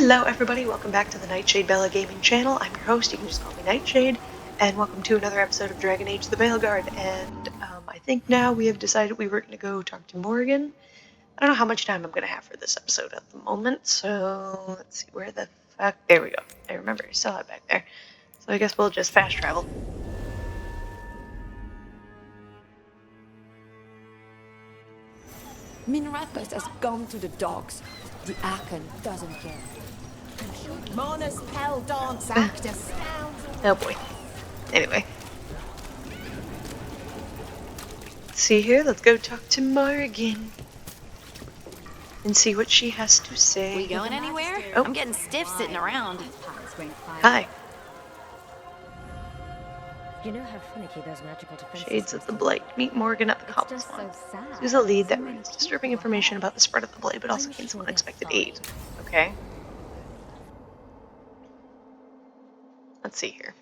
Hello everybody, welcome back to the Nightshade Bella Gaming channel. I'm your host, you can just call me Nightshade, and welcome to another episode of Dragon Age the Veilguard. And I think now we have decided we were going to go talk to Morgan. I don't know how much time I'm going to have for this episode at the moment, so let's see, where the fuck, there we go. I remember, I saw it back there. So I guess we'll just fast travel. Minrathus has gone to the dogs. The Aken doesn't care. Mona's Pell Dance Act astounds. Oh boy. Anyway. Let's see here, let's go talk to Morgan. And see what she has to say. We going anywhere? Oh. I'm getting stiff sitting around. Hi. You know how finicky those magical defenses Shades of the Blight. Meet Morgan at the It's just Cobblestone. so sad. Use a lead that brings disturbing information about the spread of the Blight, but also gains some unexpected aid. Okay. Let's see here.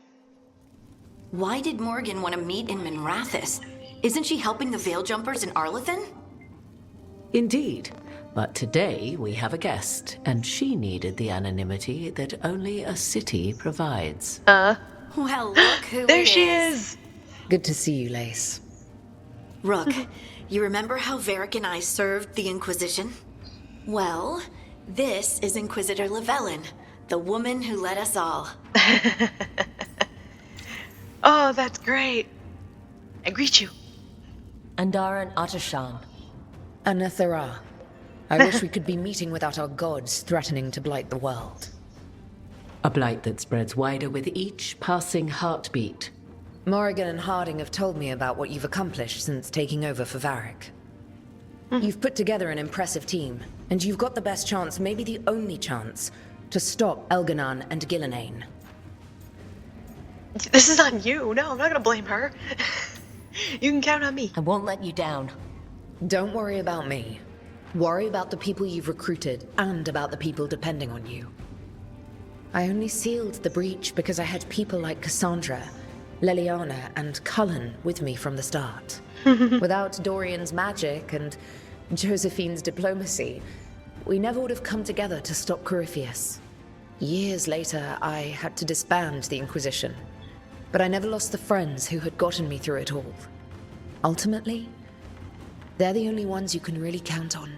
Why did Morgan want to meet in Minrathus? Isn't she helping the Veil Jumpers in Arlathan? Indeed. But today we have a guest, and she needed the anonymity that only a city provides. Well, look who There it she is. is! Good to see you, Lace. Rook, you remember how Varric and I served the Inquisition? Well, this is Inquisitor Llewellyn, the woman who led us all. Oh, that's great. I greet you. Andaran Atashan. Anathara. I wish we could be meeting without our gods threatening to blight the world. A blight that spreads wider with each passing heartbeat. Morrigan and Harding have told me about what you've accomplished since taking over for Varric. You've put together an impressive team, and you've got the best chance, maybe the only chance, to stop Elganan and Gillenane. This is on you. No, I'm not gonna blame her. You can count on me. I won't let you down. Don't worry about me. Worry about the people you've recruited, and about the people depending on you. I only sealed the breach because I had people like Cassandra, Leliana, and Cullen with me from the start. Without Dorian's magic and Josephine's diplomacy, we never would have come together to stop Corypheus. Years later, I had to disband the Inquisition, but I never lost the friends who had gotten me through it all. Ultimately, they're the only ones you can really count on.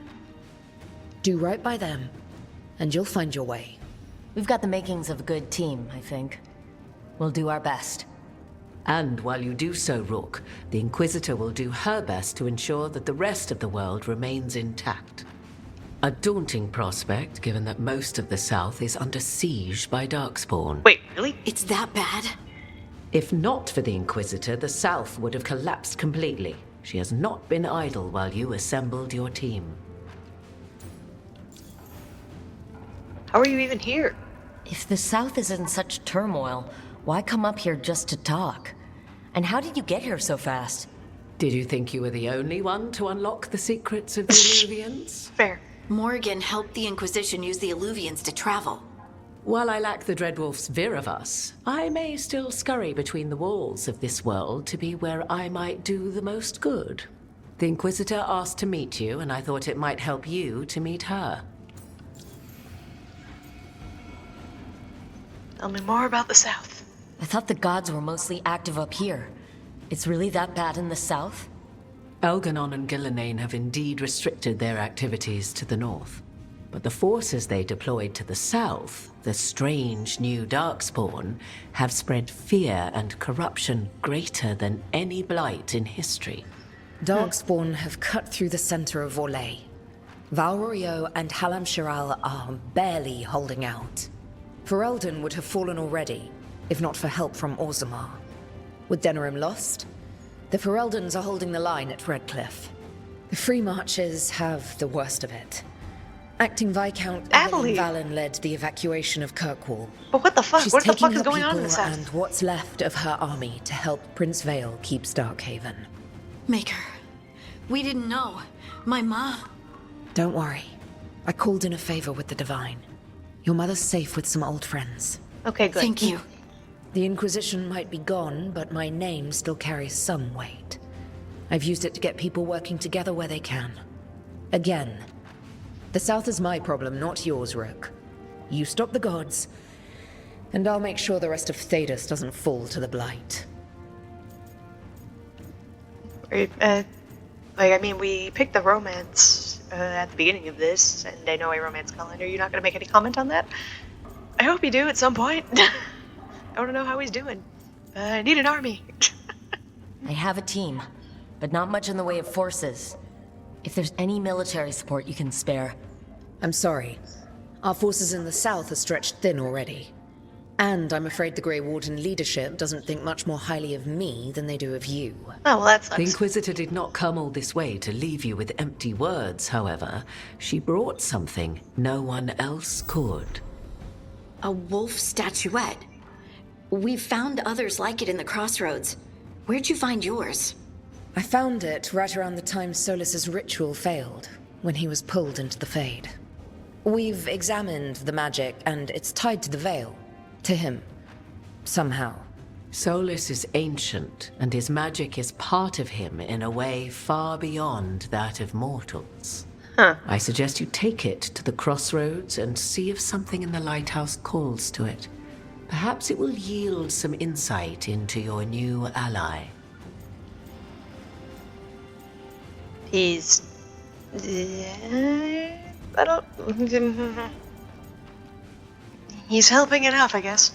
Do right by them, and you'll find your way. We've got the makings of a good team, I think. We'll do our best. And while you do so, Rook, the Inquisitor will do her best to ensure that the rest of the world remains intact. A daunting prospect, given that most of the South is under siege by Darkspawn. Wait, really? It's that bad? If not for the Inquisitor, the South would have collapsed completely. She has not been idle while you assembled your team. How are you even here? If the South is in such turmoil, why come up here just to talk? And how did you get here so fast? Did you think you were the only one to unlock the secrets of the Illuvians? Fair. Morgan helped the Inquisition use the Illuvians to travel. While I lack the Dreadwolf's Viravus, I may still scurry between the walls of this world to be where I might do the most good. The Inquisitor asked to meet you, and I thought it might help you to meet her. Tell me more about the South. I thought the gods were mostly active up here. It's really that bad in the South? Elganon and Gillenane have indeed restricted their activities to the north. But the forces they deployed to the south, the strange new Darkspawn, have spread fear and corruption greater than any blight in history. Darkspawn have cut through the center of Orlais. Valrorio and Halam Shiral are barely holding out. Ferelden would have fallen already, if not for help from Orzammar. With Denerim lost, the Fereldans are holding the line at Redcliffe. The Free Marchers have the worst of it. Acting Viscount Evelyn Valen led the evacuation of Kirkwall. But what the fuck? She's What the taking fuck is her going on in the people South? and what's left of her army to help Prince Veil keep Starkhaven. Maker, we didn't know. My mom. Don't worry. I called in a favor with the Divine. Your mother's safe with some old friends. Okay, good. Thank you. The Inquisition might be gone, but my name still carries some weight. I've used it to get people working together where they can. Again, the South is my problem, not yours, Rook. you stop the gods, and I'll make sure the rest of Thedas doesn't fall to the blight. Right, we picked the romance at the beginning of this, and I know a romance calendar. You're not going to make any comment on that? I hope you do at some point. I want to know how he's doing. I need an army. I have a team, but not much in the way of forces. If there's any military support you can spare. I'm sorry. Our forces in the south are stretched thin already. And I'm afraid the Grey Warden leadership doesn't think much more highly of me than they do of you. Oh, well, that sucks. The Inquisitor did not come all this way to leave you with empty words, however. She brought something no one else could. A wolf statuette. We've found others like it in the crossroads. Where'd you find yours? I found it right around the time Solus's ritual failed, when he was pulled into the Fade. We've examined the magic, and it's tied to the Veil. To him. Somehow. Solus is ancient, and his magic is part of him in a way far beyond that of mortals. Huh. I suggest you take it to the crossroads and see if something in the lighthouse calls to it. Perhaps it will yield some insight into your new ally. He's... I don't... He's helping enough, I guess.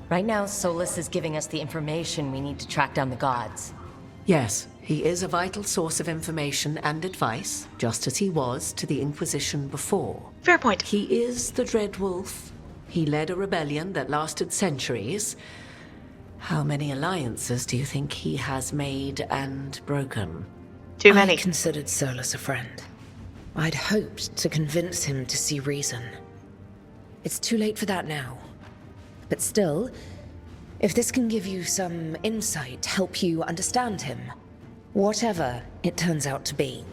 Right now, Solus is giving us the information we need to track down the gods. Yes, he is a vital source of information and advice, just as he was to the Inquisition before. Fair point. He is the Dread Wolf. He led a rebellion that lasted centuries. How many alliances do you think he has made and broken? Too many. I considered Solus a friend. I'd hoped to convince him to see reason. It's too late for that now. But still, if this can give you some insight, help you understand him, whatever it turns out to be,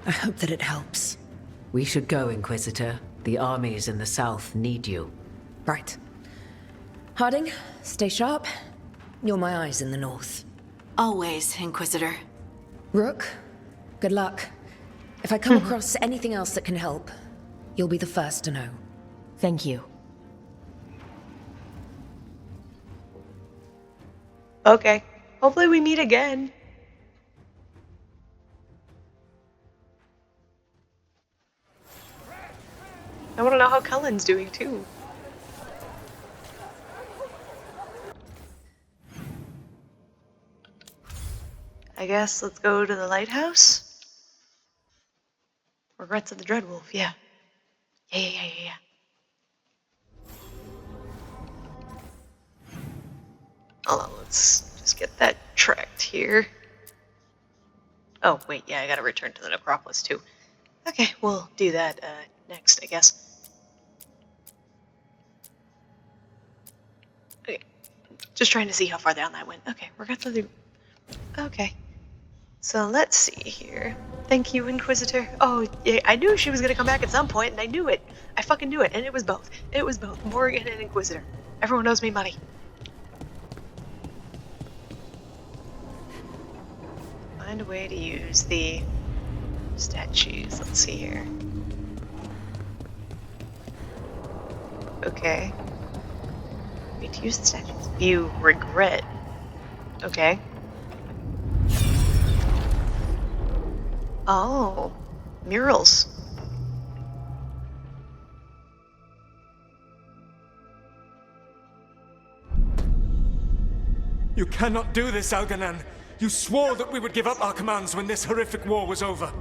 I hope that it helps. We should go, Inquisitor. The armies in the south need you. Right. Harding, stay sharp. You're my eyes in the north. Always, Inquisitor. Rook, good luck. If I come across anything else that can help, you'll be the first to know. Thank you. Okay. Hopefully we meet again. I want to know how Cullen's doing, too. I guess let's go to the lighthouse? Regrets of the Dreadwolf, yeah. Yeah. Hold on, let's just get that tracked here. Oh, wait, yeah, I gotta return to the necropolis, too. Okay, we'll do that next, I guess. Okay, just trying to see how far down that went. Okay, we're going to the... Okay. So let's see here. Thank you, Inquisitor. Oh, yeah, I knew she was gonna come back at some point, and I knew it. I fucking knew it, and it was both. It was both Morgan and Inquisitor. Everyone owes me money. Find a way to use the statues. Let's see here. Okay. Wait, to use the statues. View regret. Okay. Oh, murals. You cannot do this, Algernon. You swore that we would give up our commands when this horrific war was over.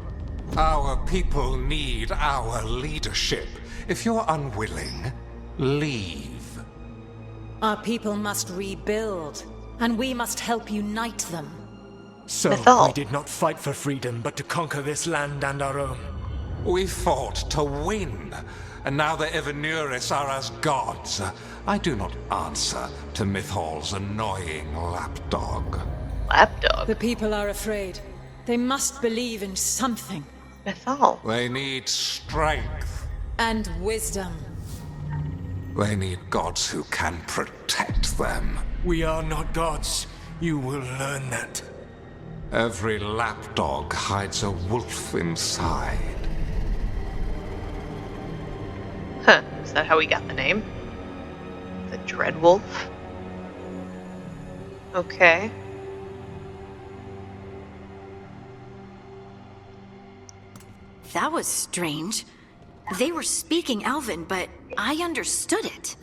Our people need our leadership. If you're unwilling, leave. Our people must rebuild, and we must help unite them. So, Mythal. we did not fight for freedom, but to conquer this land and our own. We fought to win, and now the Evenuris are as gods. I do not answer to Mythal's annoying lapdog. Lapdog. The people are afraid. They must believe in something. Mythal. They need strength. And wisdom. They need gods who can protect them. We are not gods. You will learn that. Every lapdog hides a wolf inside. Huh, is that how we got the name? The Dreadwolf? Okay. That was strange. They were speaking Elven, but I understood it.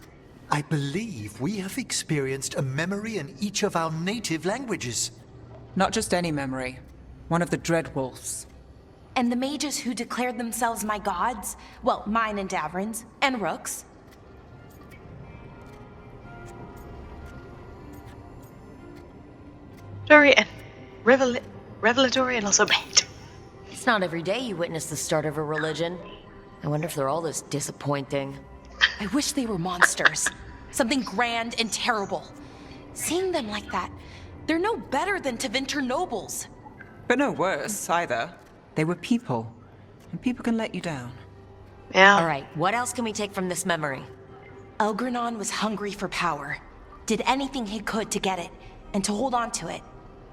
I believe we have experienced a memory in each of our native languages. Not just any memory. One of the Dreadwolves. And the mages who declared themselves my gods? Well, mine and Davrin's, and Rook's. Story and revelatory and also bad. It's not every day you witness the start of a religion. I wonder if they're all this disappointing. I wish they were monsters. Something grand and terrible. Seeing them like that, they're no better than Tevinter nobles. But no worse, either. They were people. And people can let you down. Yeah. All right, what else can we take from this memory? Elgranon was hungry for power. Did anything he could to get it, and to hold on to it.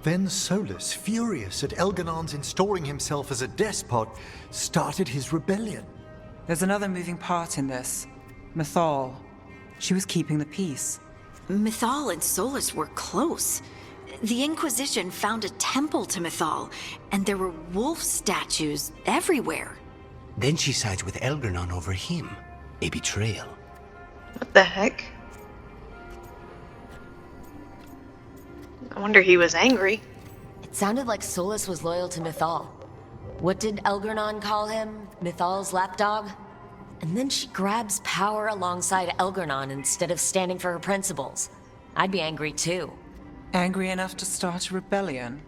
Then Solus, furious at Elganon's installing himself as a despot, started his rebellion. There's another moving part in this. Mythal. She was keeping the peace. Mythal and Solus were close. The Inquisition found a temple to Mythal, and there were wolf statues everywhere. Then she sides with Elgranon over him. A betrayal. What the heck? I wonder he was angry. It sounded like Solus was loyal to Mythal. What did Elgranon call him? Mythal's lapdog? And then she grabs power alongside Elgranon instead of standing for her principles. I'd be angry too. Angry enough to start a rebellion?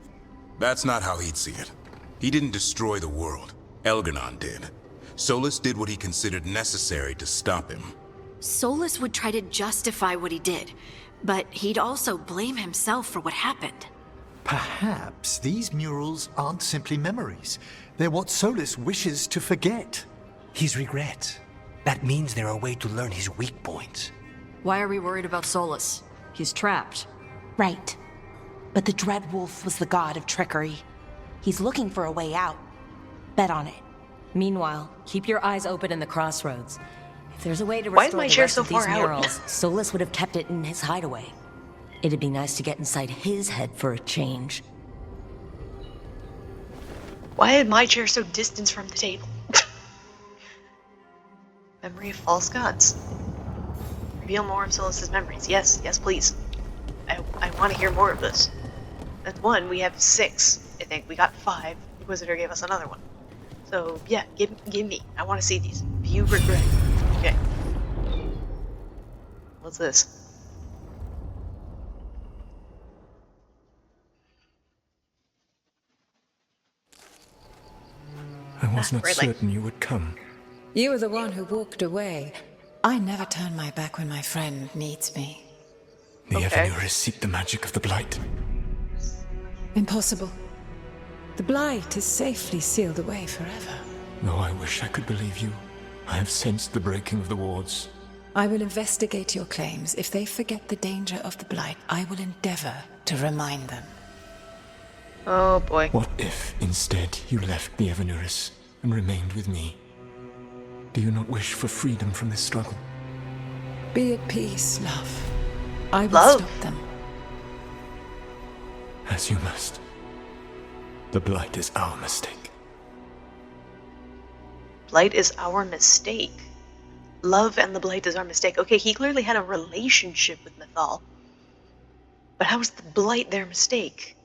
That's not how he'd see it. He didn't destroy the world. Elgranon did. Solus did what he considered necessary to stop him. Solus would try to justify what he did, but he'd also blame himself for what happened. Perhaps these murals aren't simply memories. They're what Solus wishes to forget. His regret. That means they're a way to learn his weak points. Why are we worried about Solus? He's trapped. Right. But the Dreadwolf was the god of trickery. He's looking for a way out. Bet on it. Meanwhile, keep your eyes open in the crossroads. If there's a way to Why is restore my the chair rest so of these far out? murals, Solus would have kept it in his hideaway. It'd be nice to get inside his head for a change. Why is my chair so distant from the table? Memory of false gods. Reveal more of Solus's memories. Yes, yes, please. I want to hear more of this. That's one. We have 6. I think we got 5. The Inquisitor gave us another one. So yeah, give me. I want to see these. View regret. Okay. What's this? I was not Ridley. certain you would come. You were the one who walked away. I never turn my back when my friend needs me. The Okay. Evanurus seek the magic of the Blight. Impossible. The Blight is safely sealed away forever. Though I wish I could believe you. I have sensed the breaking of the wards. I will investigate your claims. If they forget the danger of the Blight, I will endeavor to remind them. Oh boy. What if, instead, you left the Evanurus and remained with me? Do you not wish for freedom from this struggle? Be at peace, love. I will Love? stop them. As you must. The Blight is our mistake. Blight is our mistake. Love and the Blight is our mistake. Okay, he clearly had a relationship with Mythal. But how was the Blight their mistake?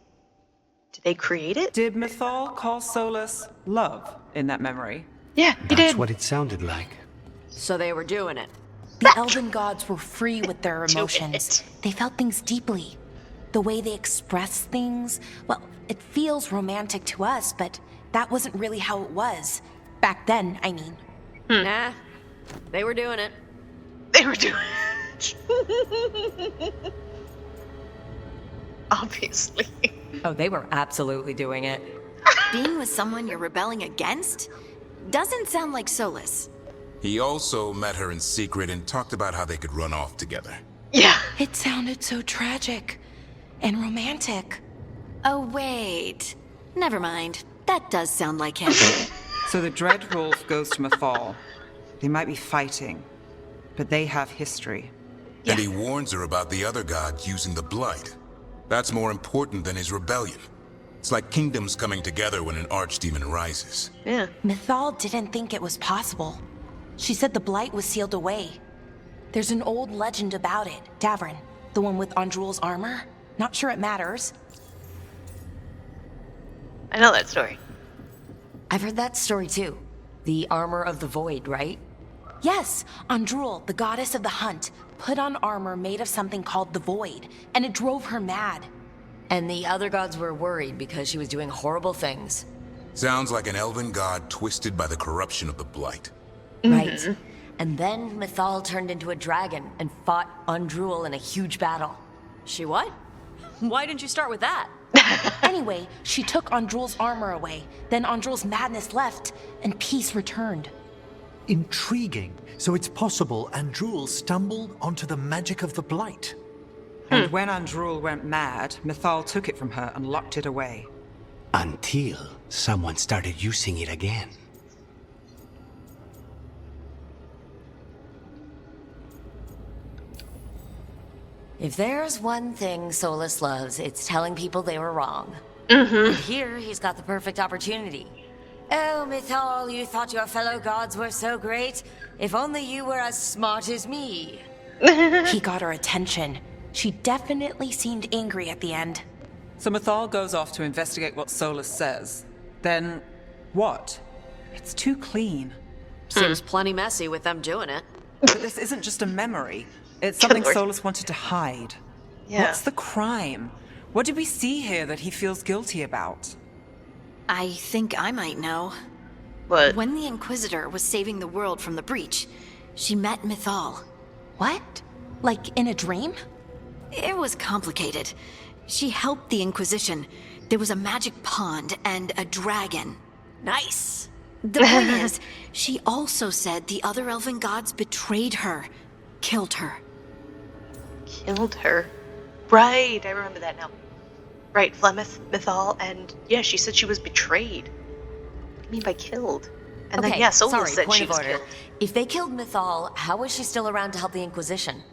Did they create it? Did Mythal call Solus love in that memory? Yeah, he That's did. what it sounded like. So they were doing it. The elven gods were free with their Do emotions. it. They felt things deeply. The way they express things, well, it feels romantic to us, but that wasn't really how it was. Back then, I mean. Nah, they were doing it. They were doing it. Obviously. Oh, they were absolutely doing it. Being with someone you're rebelling against doesn't sound like Solus. He also met her in secret and talked about how they could run off together. Yeah. It sounded so tragic and romantic. Oh, wait. Never mind. That does sound like him. So the Dreadwolf goes to Mythal. They might be fighting, but they have history. And he warns her about the other gods using the Blight. That's more important than his rebellion. It's like kingdoms coming together when an archdemon rises. Yeah. Mythal didn't think it was possible. She said the Blight was sealed away. There's an old legend about it. Davrin, the one with Andrul's armor. Not sure it matters. I know that story. I've heard that story too. The armor of the void, right? Yes, Andrul, the goddess of the hunt, put on armor made of something called the Void, and it drove her mad. And the other gods were worried because she was doing horrible things. Sounds like an elven god twisted by the corruption of the Blight. Right. And then Mythal turned into a dragon and fought Andrul in a huge battle. She what? Why didn't you start with that? Anyway, she took Andrul's armor away, then Andrul's madness left, and peace returned. Intriguing. So it's possible Andrul stumbled onto the magic of the Blight. And when Andrul went mad, Mythal took it from her and locked it away. Until someone started using it again. If there's one thing Solus loves, it's telling people they were wrong. And here, he's got the perfect opportunity. Oh, Mythal, you thought your fellow gods were so great? If only you were as smart as me. He got her attention. She definitely seemed angry at the end. So Mythal goes off to investigate what Solus says. Then, what? It's too clean. Seems plenty messy with them doing it. But this isn't just a memory. It's something Solus wanted to hide. Yeah. What's the crime? What did we see here that he feels guilty about? I think I might know. What? When the Inquisitor was saving the world from the breach, she met Mythal. What? Like in a dream? It was complicated. She helped the Inquisition. There was a magic pond and a dragon. Nice. The point is, she also said the other elven gods betrayed her, killed her. Killed her. Right, I remember that now. Right, Flemeth, Mythal, and yeah, she said she was betrayed. What do you mean by killed? And then, yeah, Solus said she was killed. If they killed Mythal, how was she still around to help the Inquisition?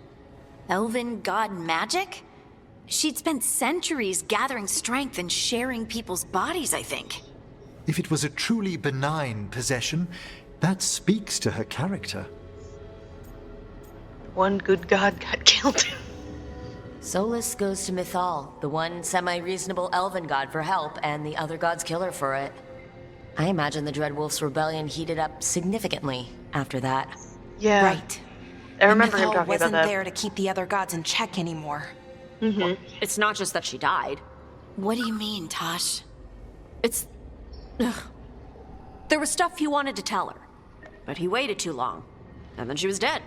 Elven god magic? She'd spent centuries gathering strength and sharing people's bodies, I think. If it was a truly benign possession, that speaks to her character. One good god got killed. Solus goes to Mythal, the one semi-reasonable elven god, for help, and the other gods kill her for it. I imagine the Dreadwolf's rebellion heated up significantly after that. Yeah. Right. I remember him Mythal talking wasn't about that. there to keep the other gods in check anymore. Well, it's not just that she died. What do you mean, Tosh? It's... Ugh. There was stuff he wanted to tell her, but he waited too long, and then she was dead.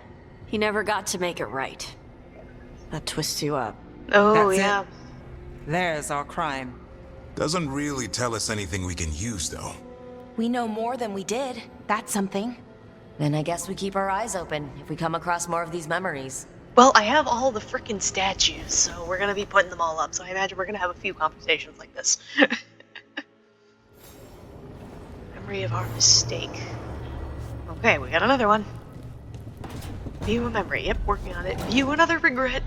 He never got to make it right. That twists you up. Oh, That's yeah. it. There's our crime. Doesn't really tell us anything we can use, though. We know more than we did. That's something. Then I guess we keep our eyes open if we come across more of these memories. Well, I have all the frickin' statues, so we're gonna be putting them all up, so I imagine we're gonna have a few conversations like this. Memory of our mistake. Okay, we got another one. View a memory. Yep, working on it. View another regret.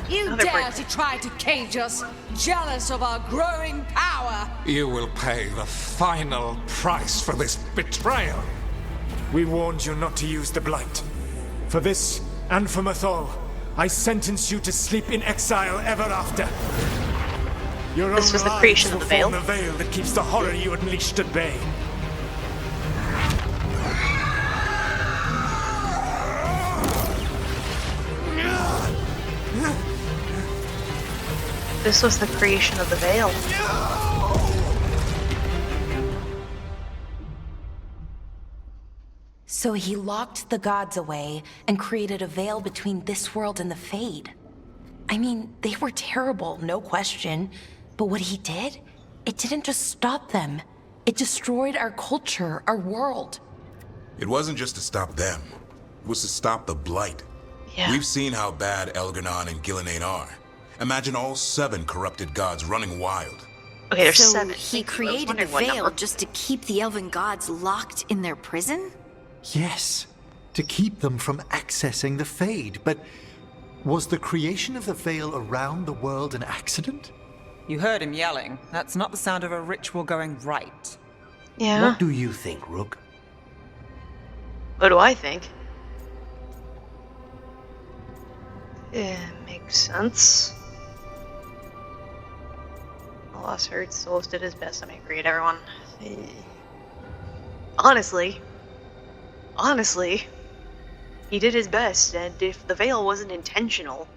You dare to try to cage us, jealous of our growing power! You will pay the final price for this betrayal. We warned you not to use the Blight. For this, and for Mythal, I sentence you to sleep in exile ever after. Your This own was the lives creation of will the Veil? form the veil that keeps the horror you unleashed at bay. This was the creation of the Veil. So he locked the gods away and created a veil between this world and the Fade. I mean, they were terrible, no question. But what he did, it didn't just stop them. It destroyed our culture, our world. It wasn't just to stop them. It was to stop the Blight. Yeah. We've seen how bad Elganon and Gillenane are. Imagine all 7 corrupted gods running wild. Okay, there's so 7. he Thank you. I was created the wondering what Veil number. just to keep the elven gods locked in their prison? Yes, to keep them from accessing the Fade. But was the creation of the Veil around the world an accident? You heard him yelling. That's not the sound of a ritual going right. Yeah. What do you think, Rook? What do I think? Yeah, makes sense. The loss hurts. Souls did his best. I'm angry at everyone. Honestly, he did his best, and if the veil wasn't intentional,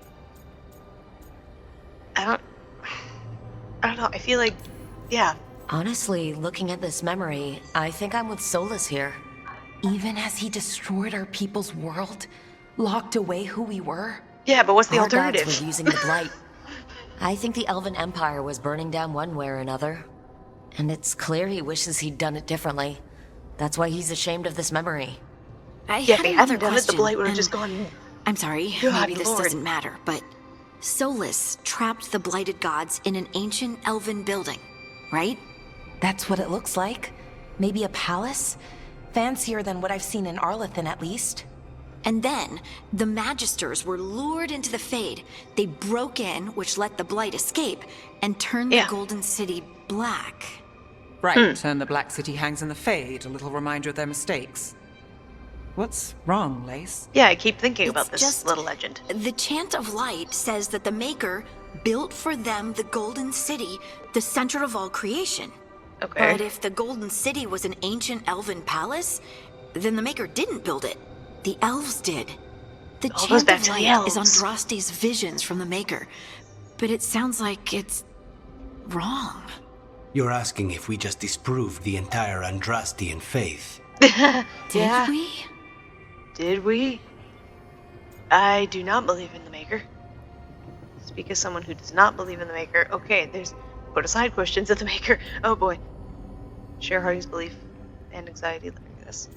I don't know. I feel like, yeah. Honestly, looking at this memory, I think I'm with Solus here. Even as he destroyed our people's world, locked away who we were? Yeah, but what's the Our alternative? gods were using the blight. I think the Elven Empire was burning down one way or another. And it's clear he wishes he'd done it differently. That's why he's ashamed of this memory. I Yeah, had if he another hadn't done it, the question, blight would have and just gone. I'm sorry, God, maybe this Lord. doesn't matter, but Solus trapped the blighted gods in an ancient elven building, right? That's what it looks like. Maybe a palace? Fancier than what I've seen in Arlethan, at least. And then, the Magisters were lured into the Fade. They broke in, which let the blight escape, and turned the Golden City black. Right, and the Black City hangs in the Fade, a little reminder of their mistakes. What's wrong, Lace? Yeah, I keep thinking about It's this just- little legend. The Chant of Light says that the Maker built for them the Golden City, the center of all creation. Okay. But if the Golden City was an ancient elven palace, then the Maker didn't build it. The elves did. The All goes Chant back of to the Light is elves. Andraste's visions from the Maker. But it sounds like it's wrong. You're asking if we just disproved the entire Andrastian faith. Did we? Did we? I do not believe in the Maker. Speak as someone who does not believe in the Maker. Okay, there's put aside questions of the Maker. Oh boy. Share Hardy's belief and anxiety. Look at this.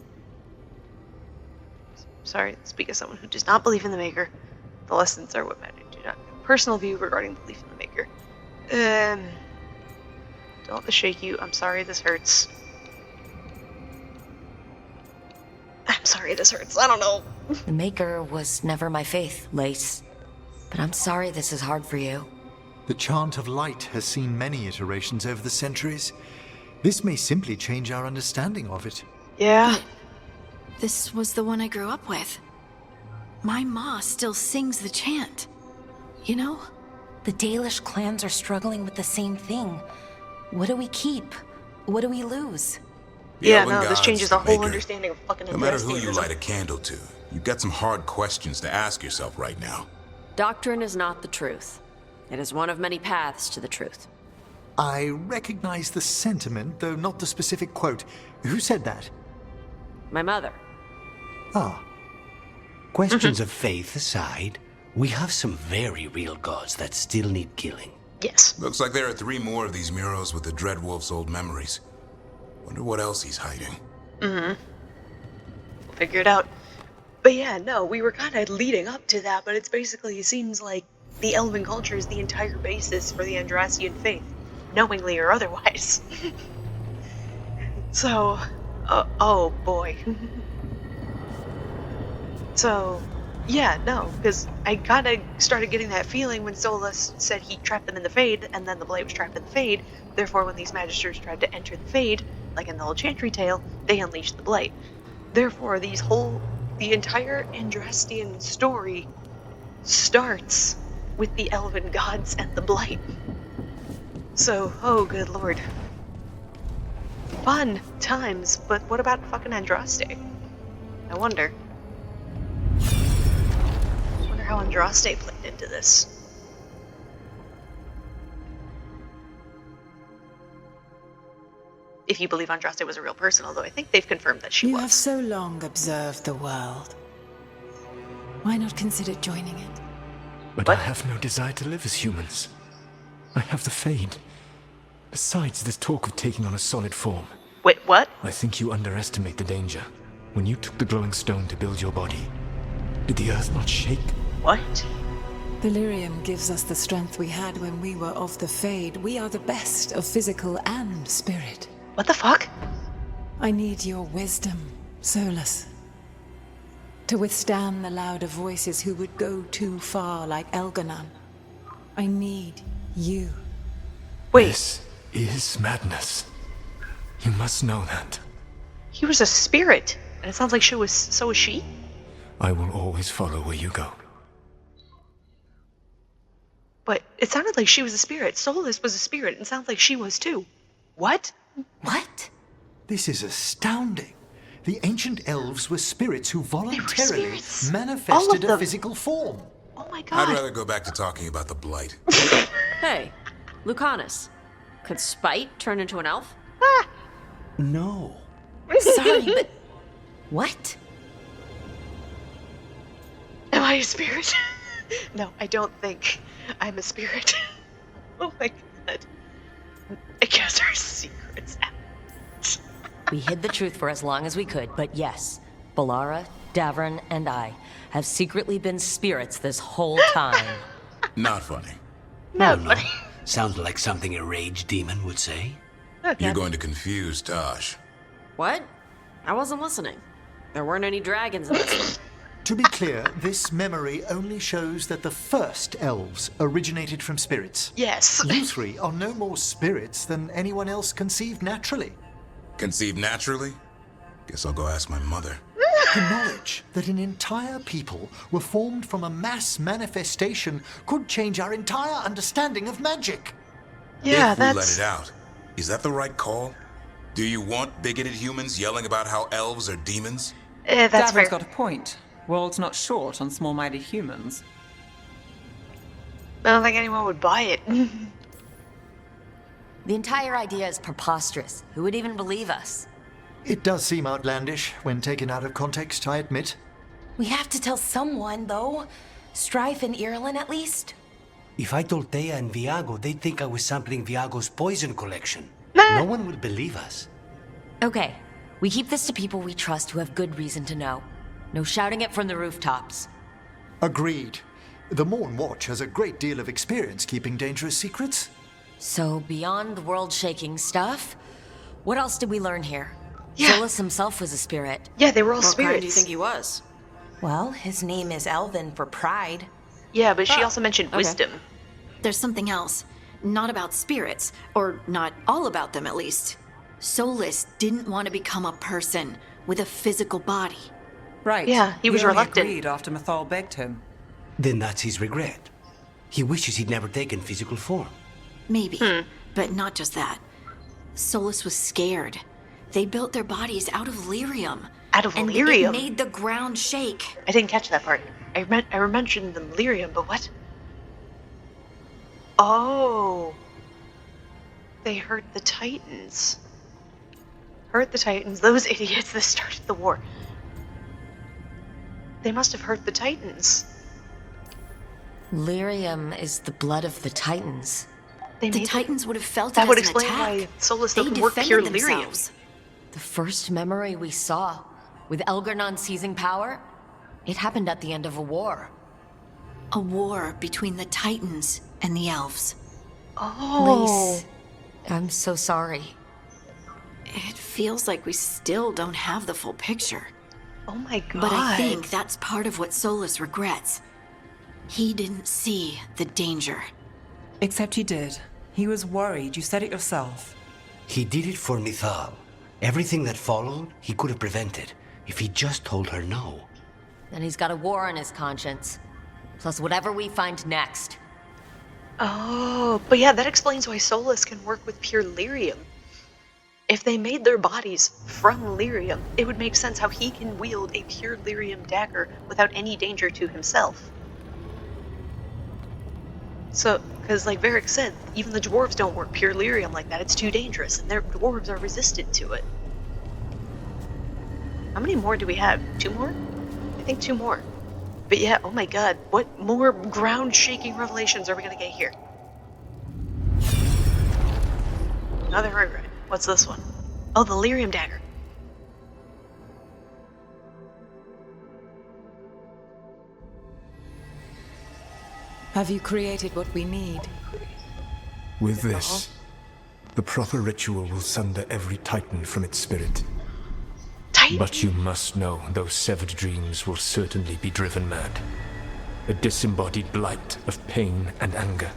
Sorry, speak as someone who does not believe in the Maker. The lessons are what matter. Do not have a personal view regarding belief in the Maker. Don't let this shake you. I'm sorry this hurts. I'm sorry this hurts. I don't know. The Maker was never my faith, Lace. But I'm sorry this is hard for you. The Chant of Light has seen many iterations over the centuries. This may simply change our understanding of it. Yeah. This was the one I grew up with. My ma still sings the chant. You know? The Dalish clans are struggling with the same thing. What do we keep? What do we lose? The Yeah, Elven no, this gods, changes the the whole Maker. understanding of fucking No matter who you Andrastianism. light a candle to, you've got some hard questions to ask yourself right now. Doctrine is not the truth. It is one of many paths to the truth. I recognize the sentiment, though not the specific quote. Who said that? My mother. Ah. Questions of faith aside, we have some very real gods that still need killing. Yes. Looks like there are 3 more of these murals with the Dreadwolf's old memories. Wonder what else he's hiding. We'll figure it out. But yeah, no, we were kind of leading up to that, but it's basically, it seems like the elven culture is the entire basis for the Andrastian faith, knowingly or otherwise. So, oh boy. So, yeah, no, because I kind of started getting that feeling when Solus said he trapped them in the Fade, and then the Blight was trapped in the Fade. Therefore, when these Magisters tried to enter the Fade, like in the old Chantry tale, they unleashed the Blight. Therefore, the entire Andrastian story starts with the elven gods and the Blight. So, oh good lord. Fun times, but what about fucking Andraste? I wonder. How Andraste played into this. If you believe Andraste was a real person, although I think they've confirmed that she You was. have so long observed the world. Why not consider joining it? But I have no desire to live as humans. I have the Fade. Besides, this talk of taking on a solid form. Wait, what? I think you underestimate the danger. When you took the glowing stone to build your body, Did the earth not shake? What? Delirium gives us the strength we had when we were of the Fade. We are the best of physical and spirit. What the fuck? I need your wisdom, Solus. To withstand the louder voices who would go too far like Elganon. I need you. Wait. This is madness. You must know that. He was a spirit, and it sounds like so was she? I will always follow where you go. But it sounded like she was a spirit. Solus was a spirit, and it sounds like she was too. What? What? This is astounding. The ancient elves were spirits who voluntarily spirits. manifested a physical form. Oh my god. I'd rather go back to talking about the Blight. Hey, Lucanus. Could Spite turn into an elf? No. Sorry, but... What? Am I a spirit? No, I don't think I'm a spirit. Oh my god. I guess our secret's out. We hid the truth for as long as we could, but yes, Balara, Davrin, and I have secretly been spirits this whole time. Not funny. Not funny. Sounds like something a rage demon would say. Okay. You're going to confuse Tosh. What? I wasn't listening. There weren't any dragons in this one. To be clear, this memory only shows that the first elves originated from spirits. Yes. You three are no more spirits than anyone else conceived naturally. Conceived naturally? Guess I'll go ask my mother. The knowledge that an entire people were formed from a mass manifestation could change our entire understanding of magic. Yeah, if we let it out, is that the right call? Do you want bigoted humans yelling about how elves are demons? That's Davrin's fair. got a point. World's not short on small-minded humans. I don't think anyone would buy it. The entire idea is preposterous. Who would even believe us? It does seem outlandish when taken out of context, I admit. We have to tell someone, though. Strife and Irulan, at least. If I told Thea and Viago, they'd think I was sampling Viago's poison collection. No one would believe us. Okay, we keep this to people we trust who have good reason to know. No shouting it from the rooftops. Agreed. The Morn Watch has a great deal of experience keeping dangerous secrets. So, beyond the world-shaking stuff, what else did we learn here? Yeah. Solus himself was a spirit. Yeah, they were all What spirits. kind do you think he was? Well, his name is Elven for pride. Yeah, but she also mentioned wisdom. There's something else. Not about spirits, or not all about them at least. Solus didn't want to become a person with a physical body. Right. Yeah, he was only reluctant. agreed after Mythal begged him. Then that's his regret. He wishes he'd never taken physical form. Maybe, but not just that. Solus was scared. They built their bodies out of lyrium. Out of and lyrium? it made the ground shake. I didn't catch that part. I mentioned the lyrium, but what? Oh. They hurt the Titans. Hurt the Titans. Those idiots that started the war. They must have hurt the Titans. Lyrium is the blood of the Titans. The Titans would have felt it That as would an explain attack. why Solus They doesn't work defended pure themselves. lyrium. The first memory we saw, with Elgarnon seizing power, it happened at the end of a war. A war between the Titans and the elves. Oh. Lace, I'm so sorry. it feels like we still don't have the full picture. Oh my god. But I think that's part of what Solus regrets. He didn't see the danger. Except he did. He was worried. You said it yourself. He did it for Mythal. Everything that followed, he could have prevented if he just told her no. Then he's got a war on his conscience. Plus whatever we find next. Oh, but yeah, that explains why Solus can work with pure lyrium. If they made their bodies from lyrium, it would make sense how he can wield a pure lyrium dagger without any danger to himself. So, because like Varric said, even the dwarves don't work pure lyrium like that. It's too dangerous, and their dwarves are resistant to it. How many more do we have? 2 more? I think 2 more. But yeah, oh my god, what more ground-shaking revelations are we gonna get here? Another regret. What's this one? Oh, the lyrium dagger. Have you created what we need? With this, the proper ritual will sunder every Titan from its spirit. But you must know those severed dreams will certainly be driven mad. A disembodied blight of pain and anger.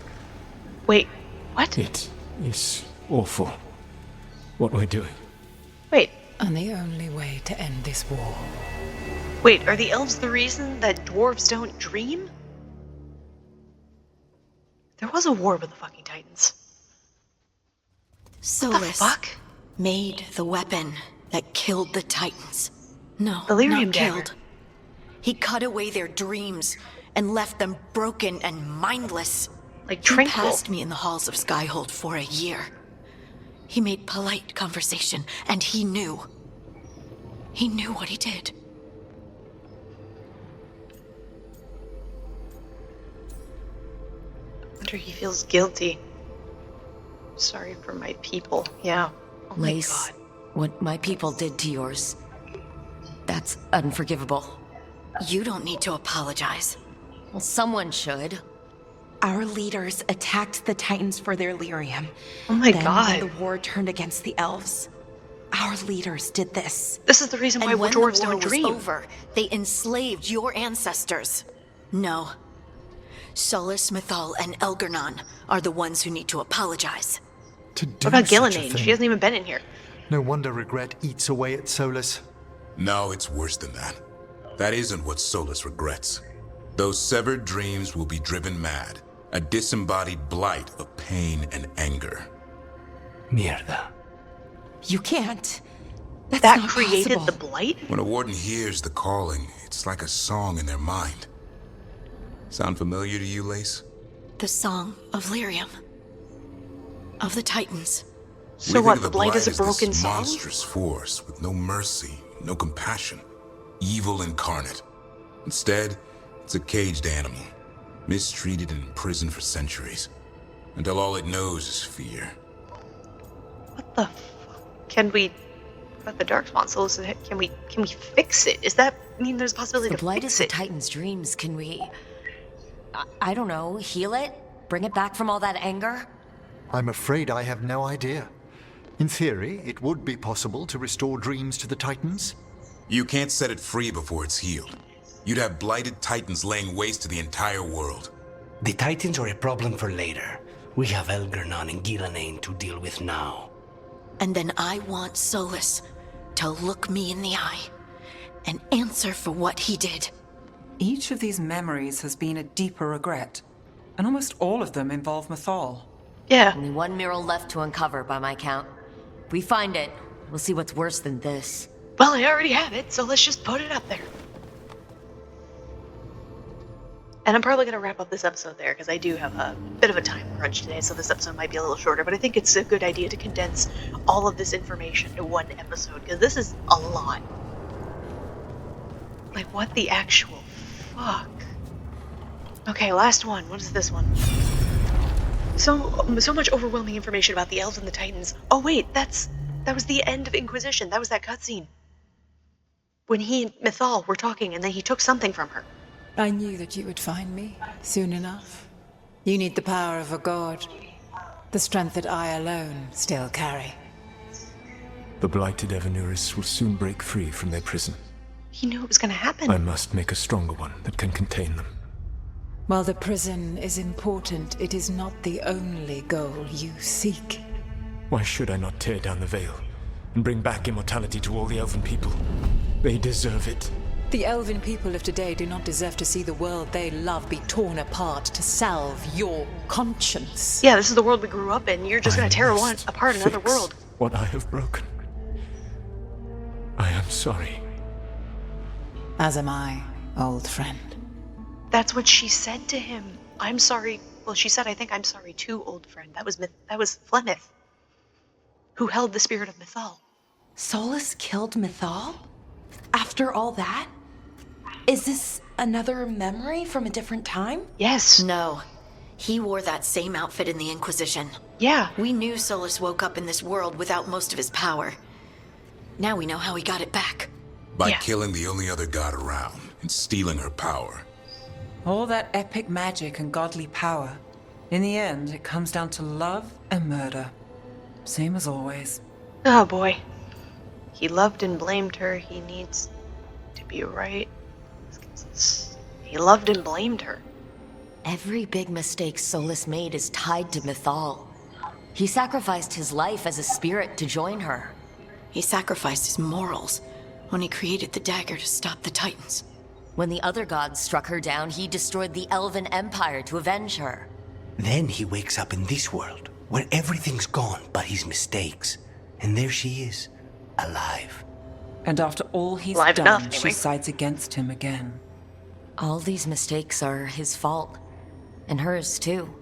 Wait, what? It is awful what we're doing. Wait. And the only way to end this war. Wait, are the elves the reason that dwarves don't dream? There was a war with the fucking Titans. Solus made the weapon that killed the Titans. No, Delirium not dagger. killed. He cut away their dreams and left them broken and mindless. Like He tranquil. passed me in the halls of Skyhold for a year. He made polite conversation, and he knew. He knew what he did. I wonder he feels guilty. Sorry for my people. Yeah. Oh my Lace, god. what my people did to yours, that's unforgivable. You don't need to apologize. Well, someone should. Our leaders attacked the Titans for their lyrium. Oh my then, god. when the war turned against the elves, our leaders did this. This is the reason why And when dwarves the war don't was dream. over, they enslaved your ancestors. No. Solus, Mythal, and Elgernon are the ones who need to apologize. To do What about such a Gillenane? thing. She hasn't even been in here. No wonder regret eats away at Solus. No, it's worse than that. That isn't what Solus regrets. Those severed dreams will be driven mad. A disembodied blight of pain and anger. Mierda. You can't. That's That not created possible. the blight? When a warden hears the calling, it's like a song in their mind. Sound familiar to you, Lace? The Song of Lyrium. Of the Titans. So We what, think of the blight is a broken this song? monstrous force with no mercy, no compassion. Evil incarnate. Instead, it's a caged animal. Mistreated and imprisoned for centuries. Until all it knows is fear. What the fuck? Can we... What about the Darkspawn? So can we fix it? Does that mean there's a possibility The to blight fix is the it? Titan's dreams. Can we... I don't know, heal it? Bring it back from all that anger? I'm afraid I have no idea. In theory, it would be possible to restore dreams to the Titans. You can't set it free before it's healed. You'd have blighted Titans laying waste to the entire world. The Titans are a problem for later. We have Elgernon and Gillenane to deal with now. And then I want Solus to look me in the eye and answer for what he did. Each of these memories has been a deeper regret, and almost all of them involve Mythal. Yeah. Only one mural left to uncover by my count. If we find it, we'll see what's worse than this. Well, I already have it, so let's just put it up there. And I'm probably going to wrap up this episode there, because I do have a bit of a time crunch today, so this episode might be a little shorter, but I think it's a good idea to condense all of this information to one episode, because this is a lot. Like, what the actual fuck? Okay, last one. What is this one? So much overwhelming information about the elves and the Titans. Oh wait, that was the end of Inquisition. That was that cutscene. When he and Mythal were talking, and then he took something from her. I knew that you would find me soon enough. You need the power of a god. The strength that I alone still carry. The blighted Evanuris will soon break free from their prison. He knew it was going to happen. I must make a stronger one that can contain them. While the prison is important, it is not the only goal you seek. Why should I not tear down the veil and bring back immortality to all the elven people? They deserve it. The elven people of today do not deserve to see the world they love be torn apart to salve your conscience. Yeah, this is the world we grew up in. You're just going to tear apart another Fix world. what I have broken. I am sorry. As am I, old friend. That's what she said to him. I'm sorry. Well, she said, I think I'm sorry too, old friend. That was Flemeth, who held the spirit of Mythal. Solus killed Mythal? After all that? Is this another memory from a different time? Yes. No. He wore that same outfit in the Inquisition. Yeah. We knew Solus woke up in this world without most of his power. Now we know how he got it back. By killing the only other god around and stealing her power. All that epic magic and godly power. In the end, it comes down to love and murder. Same as always. Oh boy. He loved and blamed her. He needs to be right. He loved and blamed her. Every big mistake Solus made is tied to Mythal. He sacrificed his life as a spirit to join her. He sacrificed his morals when he created the dagger to stop the Titans. When the other gods struck her down, he destroyed the elven empire to avenge her. Then he wakes up in this world, where everything's gone but his mistakes. And there she is, alive. And after all he's Alive done, enough, anyway. she sides against him again. All these mistakes are his fault. And hers, too.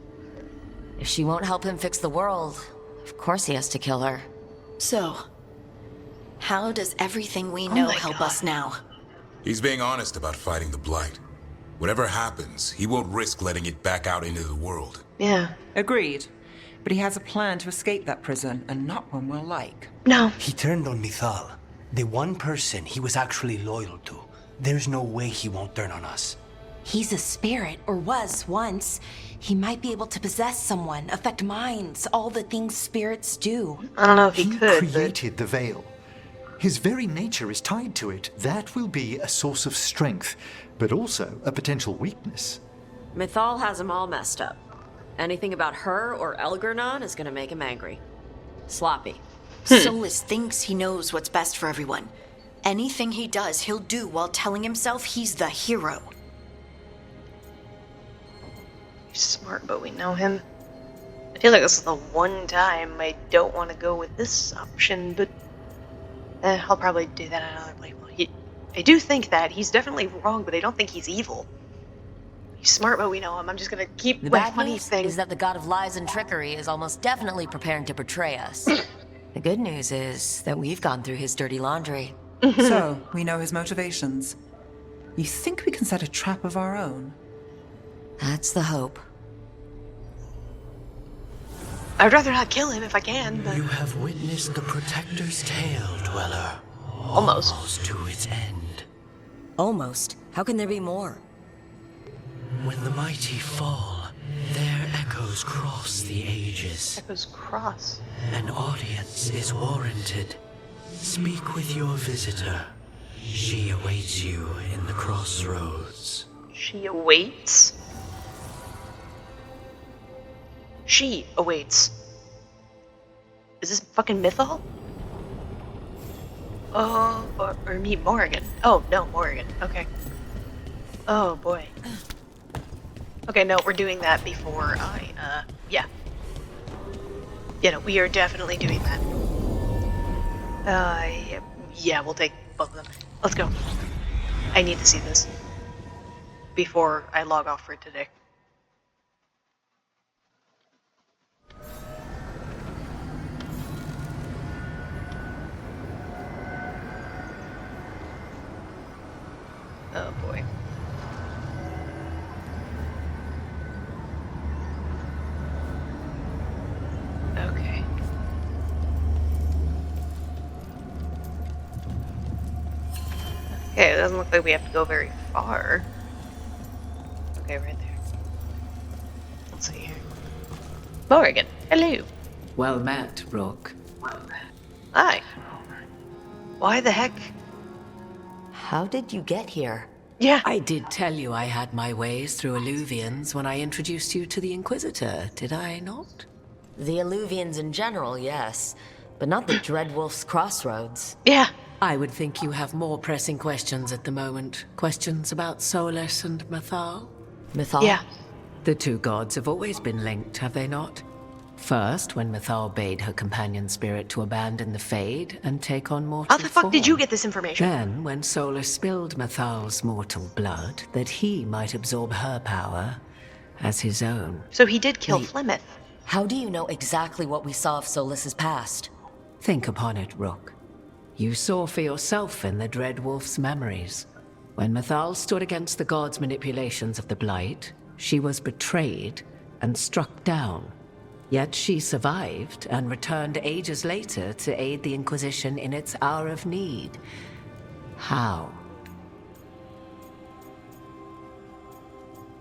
If she won't help him fix the world, of course he has to kill her. So, how does everything we know help us now? He's being honest about fighting the Blight. Whatever happens, he won't risk letting it back out into the world. Yeah. Agreed. But he has a plan to escape that prison, and not one we'll like. No. He turned on Mythal, the one person he was actually loyal to. There's no way he won't turn on us. He's a spirit, or was once. He might be able to possess someone, affect minds, all the things spirits do. I don't know if he could, created the Veil. His very nature is tied to it. That will be a source of strength, but also a potential weakness. Mythal has him all messed up. Anything about her or Elgernon is gonna make him angry. Sloppy. Solus thinks he knows what's best for everyone. Anything he does, he'll do while telling himself he's the hero. He's smart, but we know him. I feel like this is the one time I don't want to go with this option, but I'll probably do that another playthrough. I do think that he's definitely wrong, but I don't think he's evil. He's smart, but we know him. I'm just gonna keep The my bad funny news thing. is that the god of lies and trickery is almost definitely preparing to betray us. The good news is that we've gone through his dirty laundry. So, we know his motivations. You think we can set a trap of our own? That's the hope. I'd rather not kill him if I can, but... You have witnessed the Protector's tale, Dweller. Almost. To its end. Almost. How can there be more? When the mighty fall, their echoes cross the ages. Echoes cross. An audience is warranted. Speak with your visitor. She awaits you in the crossroads. She awaits? She awaits. Is this fucking Mythal? Oh, or meet Morrigan. Oh, no, Morrigan. Okay. Oh, boy. Okay, no, we're doing that before yeah. Yeah, no, we are definitely doing that. Yeah, we'll take both of them. Let's go. I need to see this before I log off for today. Oh boy. Okay. Okay, it doesn't look like we have to go very far. Okay, right there. Let's see here. Morrigan, hello. Well met, Rook. Hi. Why the heck? How did you get here? Yeah. I did tell you I had my ways through Alluvians when I introduced you to the Inquisitor, did I not? The Alluvians in general, yes. But not the Dreadwolf's Crossroads. Yeah. I would think you have more pressing questions at the moment. Questions about Solus and Mythal? Mythal? Yeah. The two gods have always been linked, have they not? First, when Mythal bade her companion spirit to abandon the Fade and take on mortal How the fuck did form. you get this information? Then, when Solus spilled Mythal's mortal blood, that he might absorb her power as his own. So he did kill Flemeth. How do you know exactly what we saw of Solus's past? Think upon it, Rook. You saw for yourself in the Dreadwolf's memories. When Mythal stood against the gods' manipulations of the Blight, she was betrayed and struck down. Yet she survived and returned ages later to aid the Inquisition in its hour of need. How?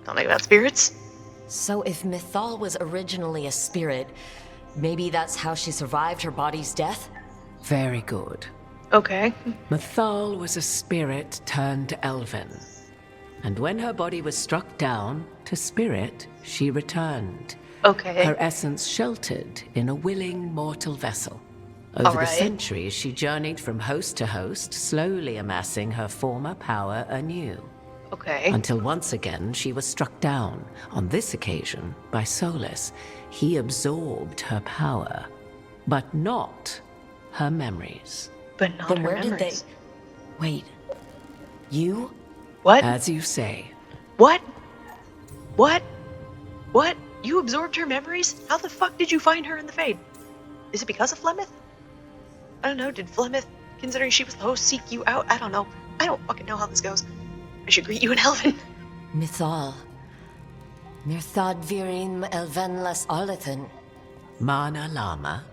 something about spirits. So if Mythal was originally a spirit, maybe that's how she survived her body's death? Very good. Okay. Mythal was a spirit turned elven. And when her body was struck down, to spirit, she returned. Okay. Her essence sheltered in a willing mortal vessel. Over the centuries, she journeyed from host to host, slowly amassing her former power anew. Okay. Until once again, she was struck down, on this occasion, by Solus. He absorbed her power, but not her memories. But not then her where memories. did they... Wait. You? What? As you say. What? What? What? You absorbed her memories? How the fuck did you find her in the Fade? Is it because of Flemeth? I don't know. Did Flemeth, considering she was the host, seek you out? I don't know. I don't fucking know how this goes. I should greet you in Elven. Mythal. Mirthad virim elven las arlethan. Mana Lama.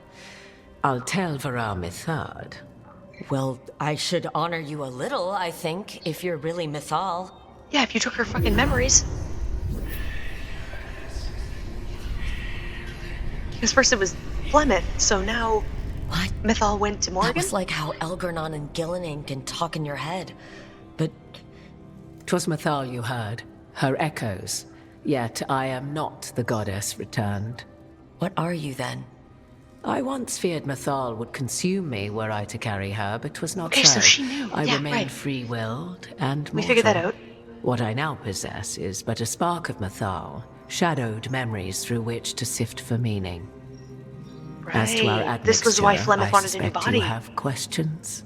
I'll tell Vara Mythad. Well, I should honor you a little, I think, if you're really Mythal. Yeah, if you took her fucking memories. Because first it was Flemeth, so now... What? Mythal went to Morgan? That was like how Elgernon and Gillenane can talk in your head. But... 'Twas Mythal you heard. Her echoes. Yet I am not the goddess returned. What are you then? I once feared Mythal would consume me were I to carry her, but 'twas not Okay, so she knew. I Yeah, remain right. free-willed and mortal. We figured that out. What I now possess is but a spark of Mythal, shadowed memories through which to sift for meaning. As to our Right. admixture, This was why Flemeth I wanted a new suspect body. you have questions.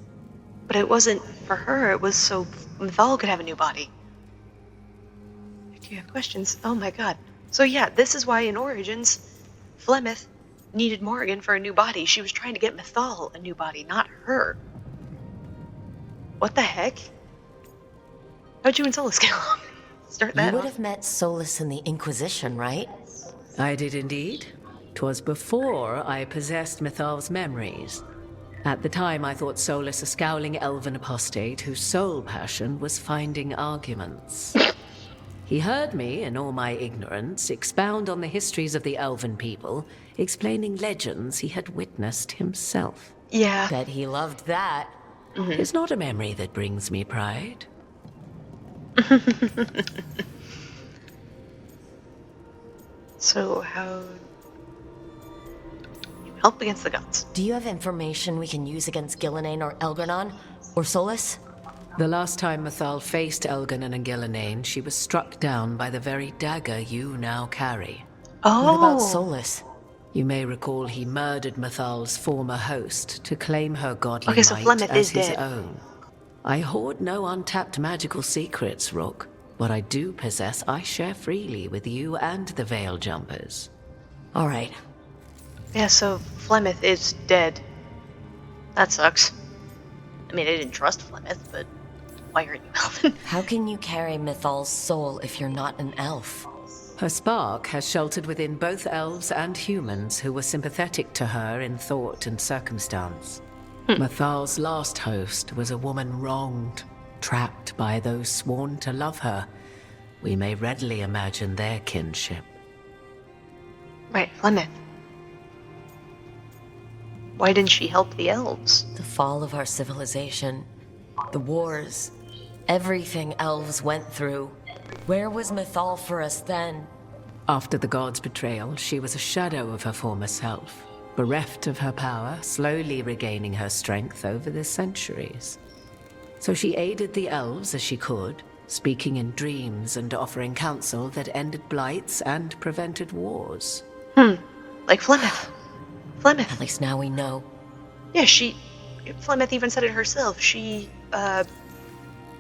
But it wasn't for her, it was so Mythal could have a new body. Do you have questions? Oh my god. So yeah, this is why in Origins, Flemeth needed Morgan for a new body. She was trying to get Mythal a new body, not her. What the heck? How'd you and Solus get along? Start that You would off. have met Solus in the Inquisition, right? I did indeed. 'Twas before I possessed Mythal's memories. At the time, I thought Solus a scowling elven apostate whose sole passion was finding arguments. He heard me, in all my ignorance, expound on the histories of the elven people, explaining legends he had witnessed himself. Yeah. Bet he loved that. It's not a memory that brings me pride. So how... you help against the gods? Do you have information we can use against Gillenane or Elgernon? Or Solus? The last time Mythal faced Elgernon and Gillenane, she was struck down by the very dagger you now carry. Oh. What about Solus? You may recall he murdered Mythal's former host to claim her godly Okay, so might Flemeth as is his dead. own. I hoard no untapped magical secrets, Rook. What I do possess, I share freely with you and the Veil Jumpers. All right. Yeah, so Flemeth is dead. That sucks. I mean, I didn't trust Flemeth, but why aren't you Elven? How can you carry Mythal's soul if you're not an elf? Her spark has sheltered within both elves and humans who were sympathetic to her in thought and circumstance. Mythal's last host was a woman wronged, trapped by those sworn to love her. We may readily imagine their kinship. Right, Flemeth. Why didn't she help the elves? The fall of our civilization, the wars, everything elves went through. Where was Mythal for us then? After the god's betrayal, she was a shadow of her former self, bereft of her power, slowly regaining her strength over the centuries. So she aided the elves as she could, speaking in dreams and offering counsel that ended blights and prevented wars. Like Flemeth. Flemeth. At least now we know. Yeah, Flemeth even said it herself. She,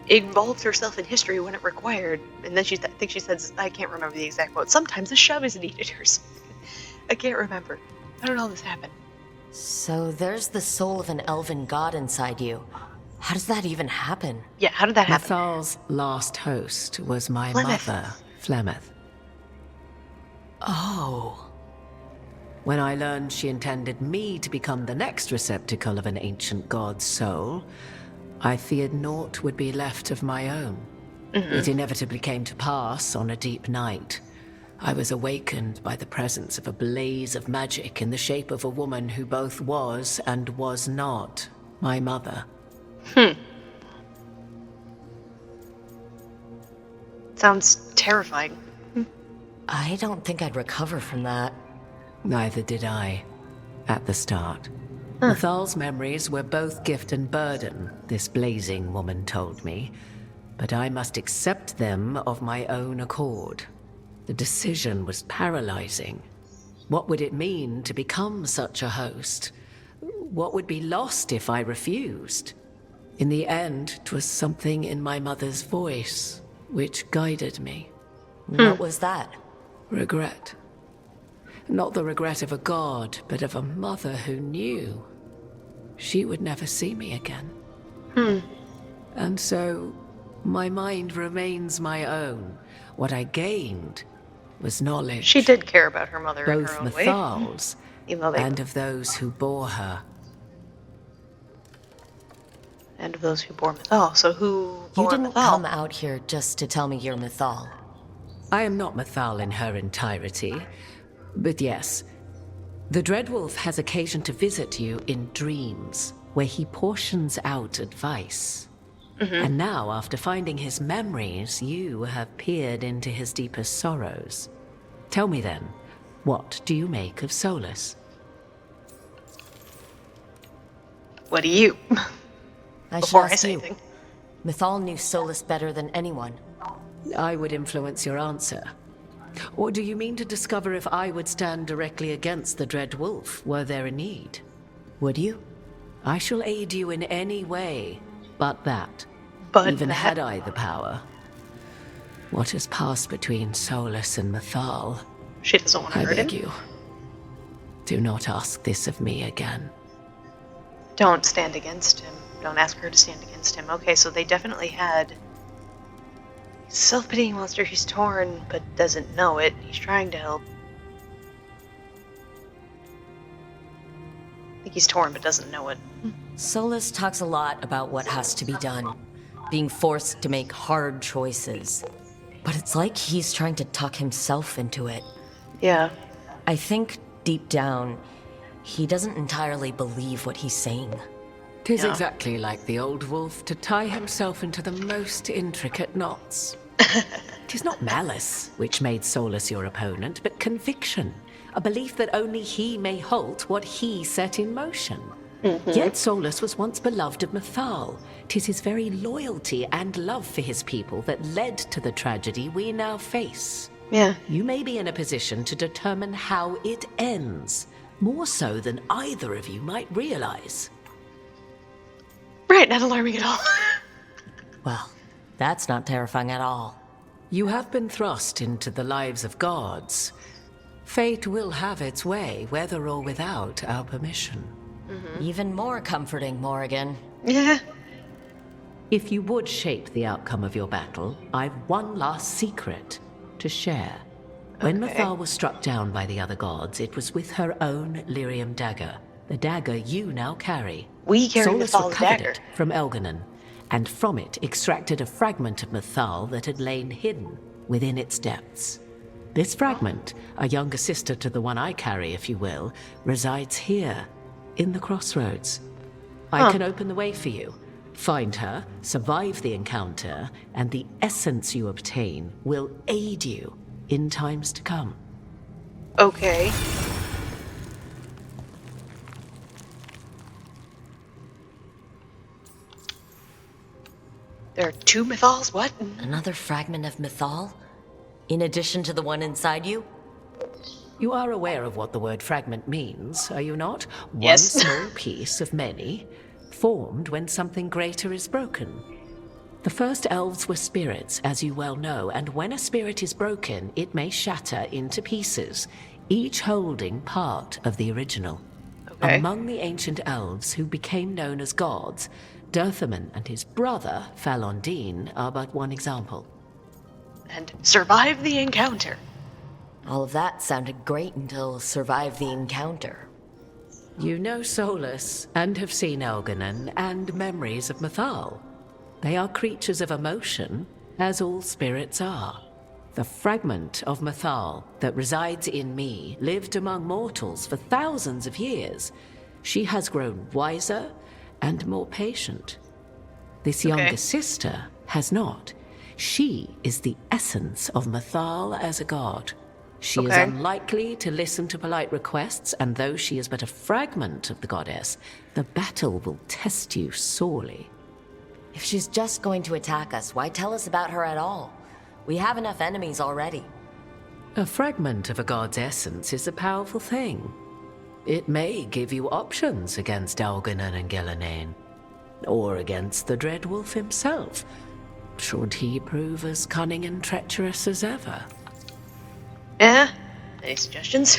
involved herself in history when it required. And then I think she says, I can't remember the exact quote. Sometimes a shove is needed or something. I can't remember. How did all this happen? So there's the soul of an elven god inside you. How does that even happen? Yeah, how did that happen? Mythal's last host was my Flemeth. mother, Flemeth. Oh. When I learned she intended me to become the next receptacle of an ancient god's soul, I feared naught would be left of my own. It inevitably came to pass on a deep night. I was awakened by the presence of a blaze of magic in the shape of a woman who both was and was not my mother. Sounds terrifying. I don't think I'd recover from that. Neither did I, at the start. Mathal's memories were both gift and burden, this blazing woman told me, but I must accept them of my own accord. The decision was paralyzing. What would it mean to become such a host? What would be lost if I refused? In the end, 'twas something in my mother's voice which guided me. What was that? Regret. Not the regret of a god, but of a mother who knew she would never see me again. And so, my mind remains my own. What I gained was knowledge. She did care about her mother in both her own way. Mathal's Even though they... and of those who bore her. And of those who bore Mathal. So who bore You didn't Mathal? come out here just to tell me you're Mathal. I am not Mathal in her entirety, but yes, the Dreadwolf has occasion to visit you in dreams, where he portions out advice. And now, after finding his memories, you have peered into his deepest sorrows. Tell me then, what do you make of Solus? What do you? I Before should I ask say you. anything. Mathal knew Solus better than anyone. I would influence your answer. Or do you mean to discover if I would stand directly against the Dread Wolf, were there a need? Would you? I shall aid you in any way, but that. But even that... had I the power. What has passed between Solus and Mathal? She doesn't want to I hurt him. beg you. Do not ask this of me again. Don't stand against him. Don't ask her to stand against him. Okay, so they definitely had... Self-pitying monster, he's torn, but doesn't know it. He's trying to help. I think he's torn, but doesn't know it. Solus talks a lot about what has to be done. Being forced to make hard choices. But it's like he's trying to talk himself into it. Yeah. I think, deep down, he doesn't entirely believe what he's saying. 'Tis exactly like the old wolf to tie himself into the most intricate knots. 'Tis not malice which made Solus your opponent, but conviction. A belief that only he may halt what he set in motion. Yet Solus was once beloved of Mathal. 'Tis his very loyalty and love for his people that led to the tragedy we now face. Yeah. You may be in a position to determine how it ends, more so than either of you might realize. Right, not alarming at all. Well, that's not terrifying at all. You have been thrust into the lives of gods. Fate will have its way, whether or without our permission. Even more comforting, Morrigan. Yeah. If you would shape the outcome of your battle, I've one last secret to share. When Mathal was struck down by the other gods, it was with her own lyrium dagger, the dagger you now carry. We carry Solus Mathal's recovered dagger. it from Elganon, and from it extracted a fragment of Mathal that had lain hidden within its depths. This fragment, a younger sister to the one I carry, if you will, resides here, in the crossroads. I can open the way for you. Find her, survive the encounter, and the essence you obtain will aid you in times to come. Okay. There are two Mathals? What? Another fragment of Mathal? In addition to the one inside you? You are aware of what the word fragment means, are you not? Yes. One small piece of many, formed when something greater is broken. The first elves were spirits, as you well know, and when a spirit is broken, it may shatter into pieces, each holding part of the original. Okay. Among the ancient elves who became known as gods, Dirthaman and his brother, Falondine, are but one example. And survive the encounter. All of that sounded great until survive the encounter. You know Solus, and have seen Elganon, and memories of Mathal. They are creatures of emotion, as all spirits are. The fragment of Mythal that resides in me lived among mortals for thousands of years. She has grown wiser and more patient. This younger sister has not. She is the essence of Mythal as a god. She is unlikely to listen to polite requests, and though she is but a fragment of the goddess, the battle will test you sorely. If she's just going to attack us, why tell us about her at all? We have enough enemies already. A fragment of a god's essence is a powerful thing. It may give you options against Elgarnon and Gillenane, or against the Dreadwolf himself, should he prove as cunning and treacherous as ever. Yeah? Any suggestions?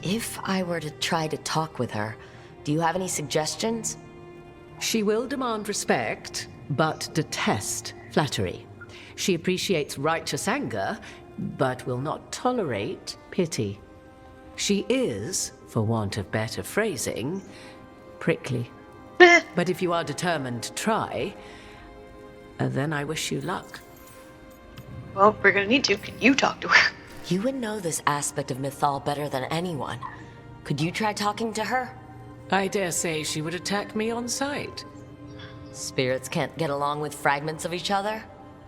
If I were to try to talk with her, do you have any suggestions? She will demand respect, but detest flattery. She appreciates righteous anger, but will not tolerate pity. She is, for want of better phrasing, prickly. But if you are determined to try, then I wish you luck. Well, we're gonna need to. Can you talk to her? You would know this aspect of Mythal better than anyone. Could you try talking to her? I dare say she would attack me on sight. Spirits can't get along with fragments of each other?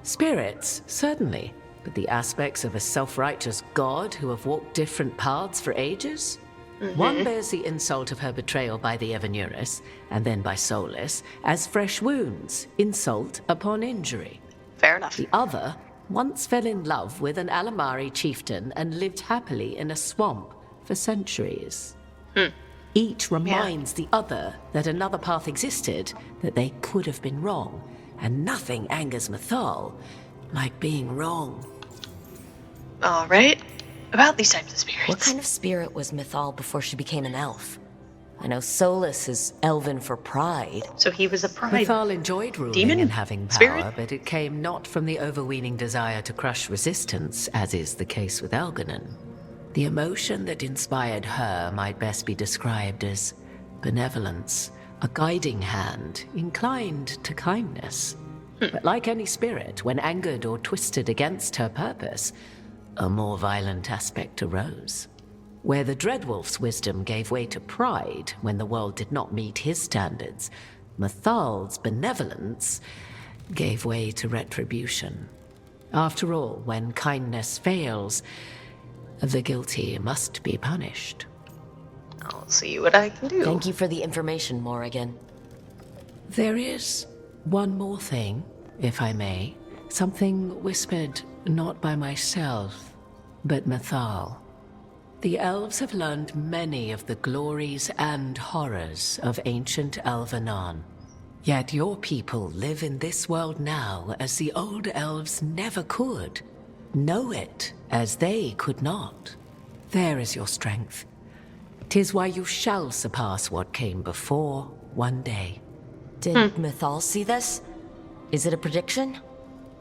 Spirits, certainly. But the aspects of a self-righteous god who have walked different paths for ages? One bears the insult of her betrayal by the Evanuris, and then by Solus, as fresh wounds, insult upon injury. Fair enough. The other once fell in love with an Alamari chieftain and lived happily in a swamp for centuries. Each reminds the other that another path existed, that they could have been wrong, and nothing angers Mythal like being wrong. All right. About these types of spirits. What kind of spirit was Mythal before she became an elf? I know Solus is elven for pride. So he was a pride Mythal enjoyed ruling demon? and having power, Spirit? but it came not from the overweening desire to crush resistance, as is the case with Elgarnon. The emotion that inspired her might best be described as benevolence, a guiding hand, inclined to kindness. But like any spirit, when angered or twisted against her purpose, a more violent aspect arose. Where the Dreadwolf's wisdom gave way to pride when the world did not meet his standards, Mythal's benevolence gave way to retribution. After all, when kindness fails, the guilty must be punished. I'll see what I can do. Thank you for the information, Morrigan. There is one more thing, if I may. Something whispered not by myself, but Mythal. The elves have learned many of the glories and horrors of ancient Elvenon. Yet your people live in this world now as the old elves never could. Know it as they could not. There is your strength. 'Tis why you shall surpass what came before one day. Did Mythal see this? Is it a prediction?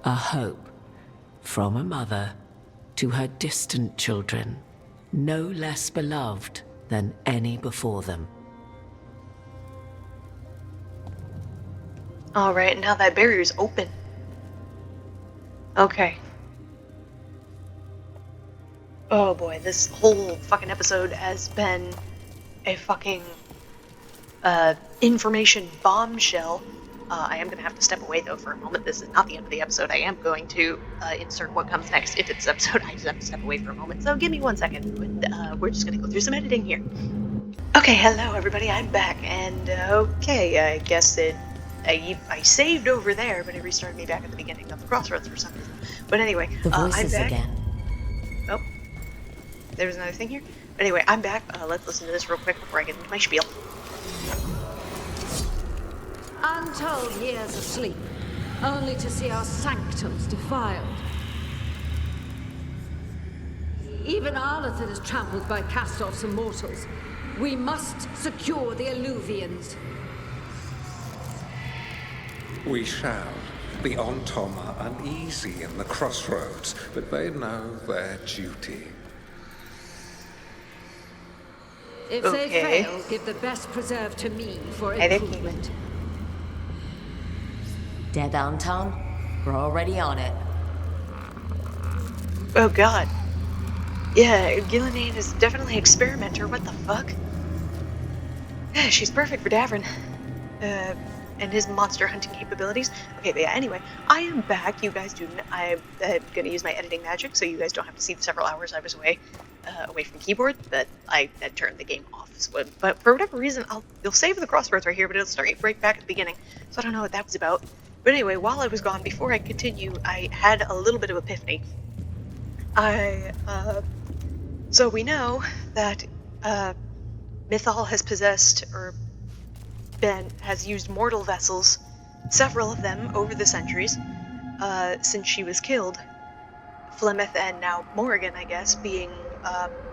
A hope. From a mother to her distant children, no less beloved than any before them. All right, now that barrier's open. Okay. Oh boy, this whole fucking episode has been a fucking information bombshell. I am going to have to step away though for a moment. This is not the end of the episode. I am going to insert what comes next. If it's episode, I just have to step away for a moment. So give me 1 second. And, we're just going to go through some editing here. Okay, hello everybody. I'm back, and okay, I guess I saved over there, but it restarted me back at the beginning of the crossroads for some reason. But anyway, The voices I'm back. again. Oh, there's another thing here. But anyway, I'm back. Let's listen to this real quick before I get into my spiel. Untold years asleep, only to see our sanctums defiled. Even Arlathan is trampled by cast-offs and mortals. We must secure the Alluvians. We shall. The Ontom are uneasy in the crossroads, but they know their duty. If they fail, give the best preserve to me for improvement. Dead on, Tom? We're already on it. Oh god. Yeah, Gillinane is definitely an experimenter. What the fuck? Yeah, she's perfect for Davrin. And his monster hunting capabilities. Okay, but yeah, anyway, I am back. You guys I'm gonna use my editing magic, so you guys don't have to see the several hours I was away from keyboard, but I had turned the game off. So, but for whatever reason, you'll save the crossroads right here, but it'll start you right back at the beginning. So I don't know what that was about. But anyway, while I was gone, before I continue, I had a little bit of epiphany. So we know that Mythal has possessed, or has used mortal vessels, several of them over the centuries, since she was killed. Flemeth and now Morrigan, I guess, being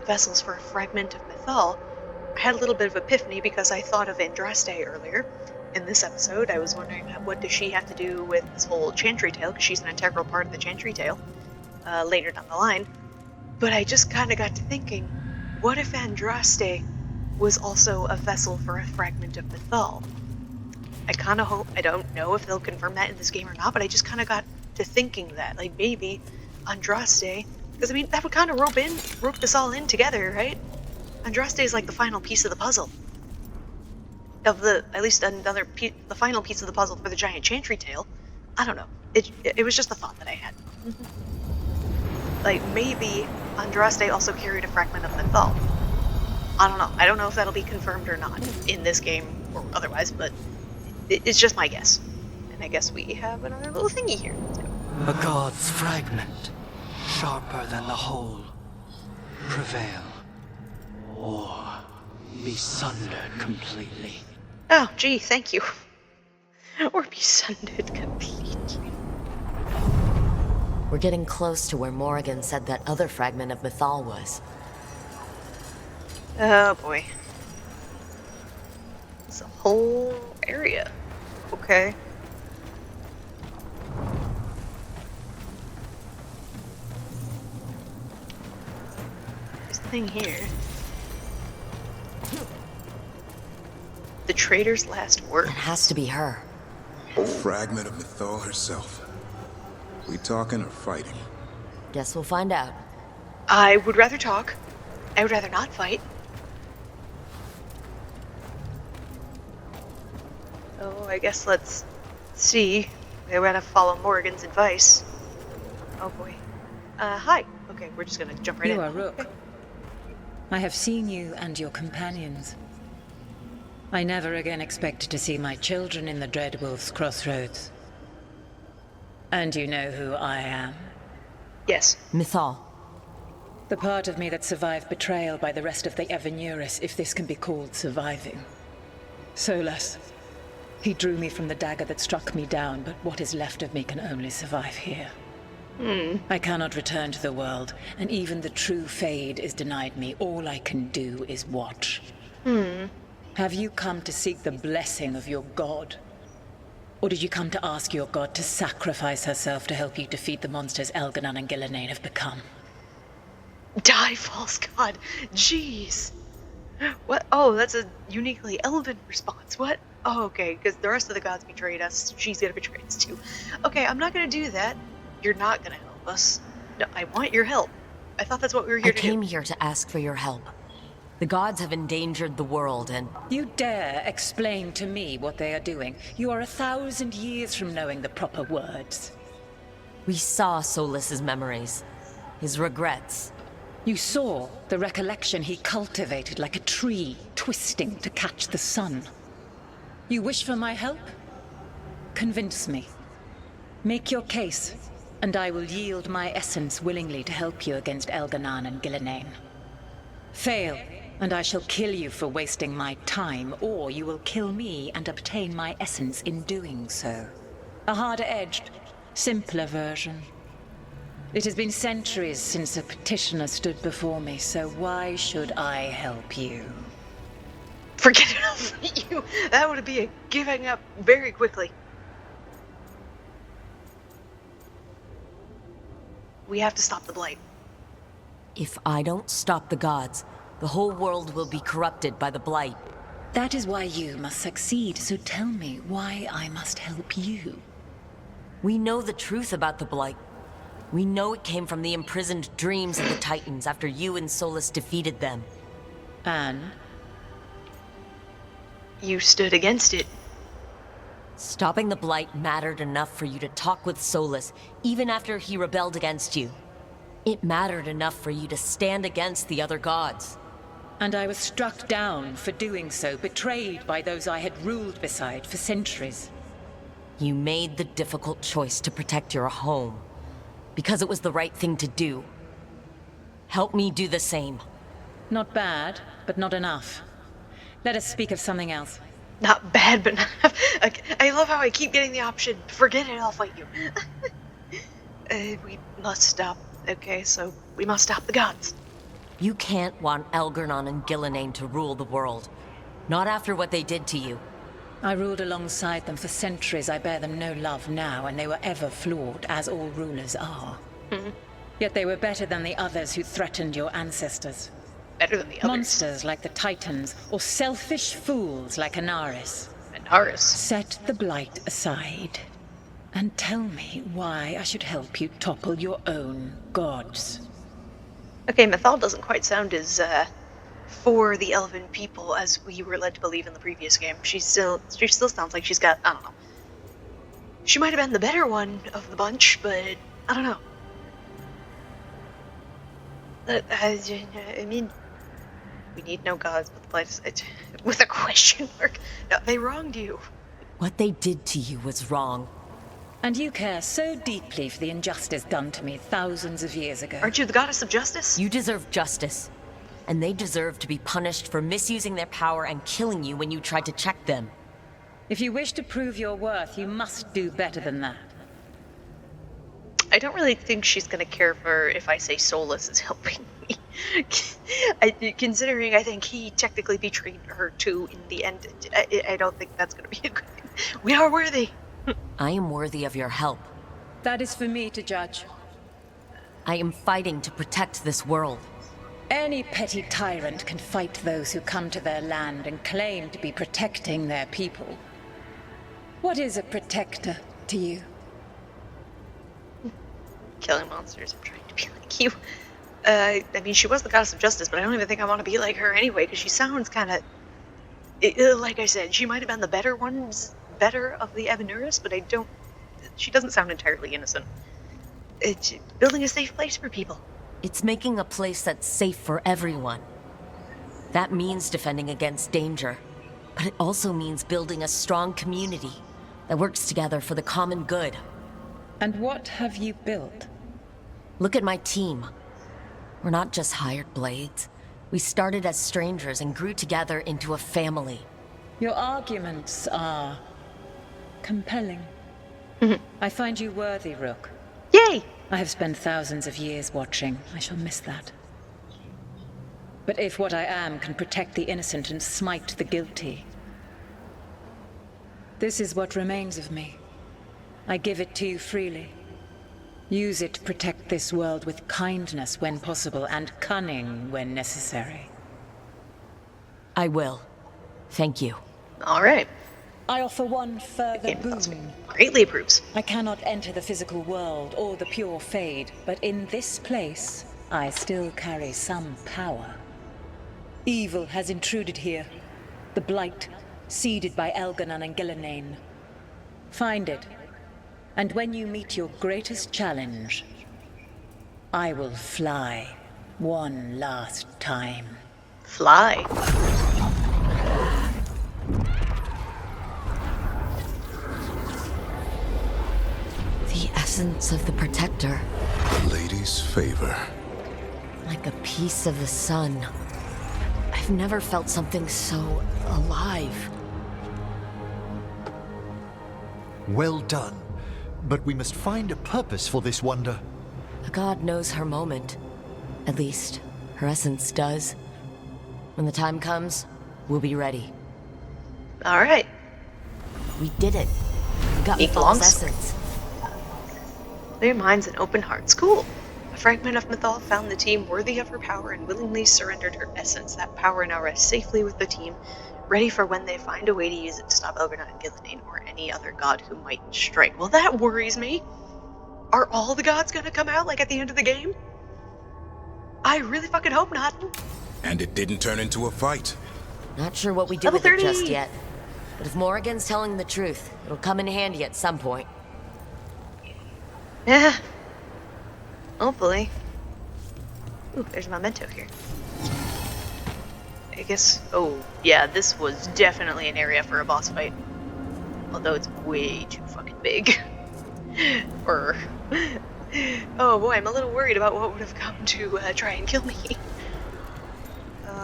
vessels for a fragment of Mythal. I had a little bit of epiphany because I thought of Andraste earlier in this episode. I was wondering, what does she have to do with this whole Chantry Tale, because she's an integral part of the Chantry Tale later down the line. But I just kind of got to thinking, what if Andraste was also a vessel for a fragment of Mythal? I kind of hope, I don't know if they'll confirm that in this game or not, but I just kind of got to thinking that, like, maybe Andraste, because I mean, that would kind of rope this all in together, right? Andraste is like the final piece of the puzzle. At least the final piece of the puzzle for the giant Chantry Tale. I don't know. It was just a thought that I had. Like, maybe Andraste also carried a fragment of Mythal. I don't know. I don't know if that'll be confirmed or not in this game or otherwise, but it's just my guess. And I guess we have another little thingy here. A god's fragment, sharper than the whole. Prevail, or be sundered completely. Oh, gee, thank you. Or be sundered completely. We're getting close to where Morrigan said that other fragment of Mythal was. Oh boy. It's a whole area. Okay. This thing here. The trader's last word. It has to be her. A fragment of Mythal herself. We talking or fighting? Guess we'll find out. I would rather talk. I would rather not fight. Oh, I guess let's see. We're gonna follow Morrigan's advice. Oh boy. Hi. Okay, we're just gonna jump right in. You are Rook. Okay. I have seen you and your companions. I never again expected to see my children in the Dreadwolf's crossroads. And you know who I am? Yes. Mythal. The part of me that survived betrayal by the rest of the Evanuris, if this can be called surviving. Solus. He drew me from the dagger that struck me down, but what is left of me can only survive here. I cannot return to the world, and even the true Fade is denied me. All I can do is watch. Have you come to seek the blessing of your god? Or did you come to ask your god to sacrifice herself to help you defeat the monsters Elganon and Gillinane have become? Die, false god. Jeez. What? Oh, that's a uniquely elven response. What? Oh, okay, because the rest of the gods betrayed us. She's gonna betray us too. Okay, I'm not gonna do that. You're not gonna help us. No, I want your help. I thought that's what we were here to do. I came here to ask for your help. The gods have endangered the world and... You dare explain to me what they are doing? You are 1,000 years from knowing the proper words. We saw Solus's memories. His regrets. You saw the recollection he cultivated like a tree, twisting to catch the sun. You wish for my help? Convince me. Make your case, and I will yield my essence willingly to help you against Elganon and Gillinane. Fail, and I shall kill you for wasting my time, or you will kill me and obtain my essence in doing so. A harder-edged, simpler version. It has been centuries since a petitioner stood before me, so why should I help you? Forget it, I'll fight you. That would be a giving up very quickly. We have to stop the blight. If I don't stop the gods, the whole world will be corrupted by the blight. That is why you must succeed, so tell me why I must help you. We know the truth about the blight. We know it came from the imprisoned dreams of the Titans after you and Solus defeated them. And? You stood against it. Stopping the Blight mattered enough for you to talk with Solus, even after he rebelled against you. It mattered enough for you to stand against the other gods. And I was struck down for doing so, betrayed by those I had ruled beside for centuries. You made the difficult choice to protect your home, because it was the right thing to do. Help me do the same. Not bad, but not enough. Let us speak of something else. Not bad, but not enough. I love how I keep getting the option, forget it, I'll fight you. We must stop. Okay, so we must stop the gods. You can't want Elgernon and Gillenane to rule the world. Not after what they did to you. I ruled alongside them for centuries. I bear them no love now, and they were ever flawed, as all rulers are. Yet they were better than the others who threatened your ancestors. Better than the others? Monsters like the Titans, or selfish fools like Anaris. Anaris? Set the Blight aside, and tell me why I should help you topple your own gods. Okay, Mythal doesn't quite sound as, for the elven people as we were led to believe in the previous game. She still sounds like she's got, I don't know. She might have been the better one of the bunch, but I don't know. I mean, we need no gods, but the Blight is, with a question mark. No, they wronged you. What they did to you was wrong. And you care so deeply for the injustice done to me thousands of years ago. Aren't you the goddess of justice? You deserve justice. And they deserve to be punished for misusing their power and killing you when you tried to check them. If you wish to prove your worth, you must do better than that. I don't really think she's gonna care for if I say Solus is helping me. Considering I think he technically betrayed her too in the end, I don't think that's gonna be a good thing. We are worthy. I am worthy of your help. That is for me to judge. I am fighting to protect this world. Any petty tyrant can fight those who come to their land and claim to be protecting their people. What is a protector to you? Killing monsters. I'm trying to be like you. I mean, she was the goddess of justice, but I don't even think I want to be like her anyway, because she sounds kind of... like I said, she might have been the better of the Evanuris, but she doesn't sound entirely innocent. It's building a safe place for people. It's making a place that's safe for everyone. That means defending against danger, but it also means building a strong community that works together for the common good. And what have you built? Look at my team. We're not just hired blades. We started as strangers and grew together into a family. Your arguments are compelling. I find you worthy, Rook. Yay! I have spent thousands of years watching. I shall miss that. But if what I am can protect the innocent and smite the guilty, this is what remains of me. I give it to you freely. Use it to protect this world with kindness when possible and cunning when necessary. I will. Thank you. All right. I offer one further boon. Greatly approves. I cannot enter the physical world or the pure Fade, but in this place, I still carry some power. Evil has intruded here. The Blight, seeded by Elgernon and Gillenane. Find it, and when you meet your greatest challenge, I will fly one last time. Fly? The essence of the Protector. The lady's favor. Like a piece of the sun. I've never felt something so alive. Well done. But we must find a purpose for this wonder. The god knows her moment. At least, her essence does. When the time comes, we'll be ready. All right. We did it. We got Mythal's essence. Clear minds and open hearts. Cool. A fragment of Mythal found the team worthy of her power and willingly surrendered her essence. That power now rests safely with the team, ready for when they find a way to use it to stop Elgernon and Gillenane or any other god who might strike. Well, that worries me. Are all the gods gonna come out, like, at the end of the game? I really fucking hope not. And it didn't turn into a fight. Not sure what we do Level with it 30. just yet. But if Morrigan's telling the truth, it'll come in handy at some point. Yeah. Hopefully. Ooh, there's a memento here. I guess... Oh, yeah, this was definitely an area for a boss fight. Although it's way too fucking big. Or... Oh boy, I'm a little worried about what would have come to try and kill me.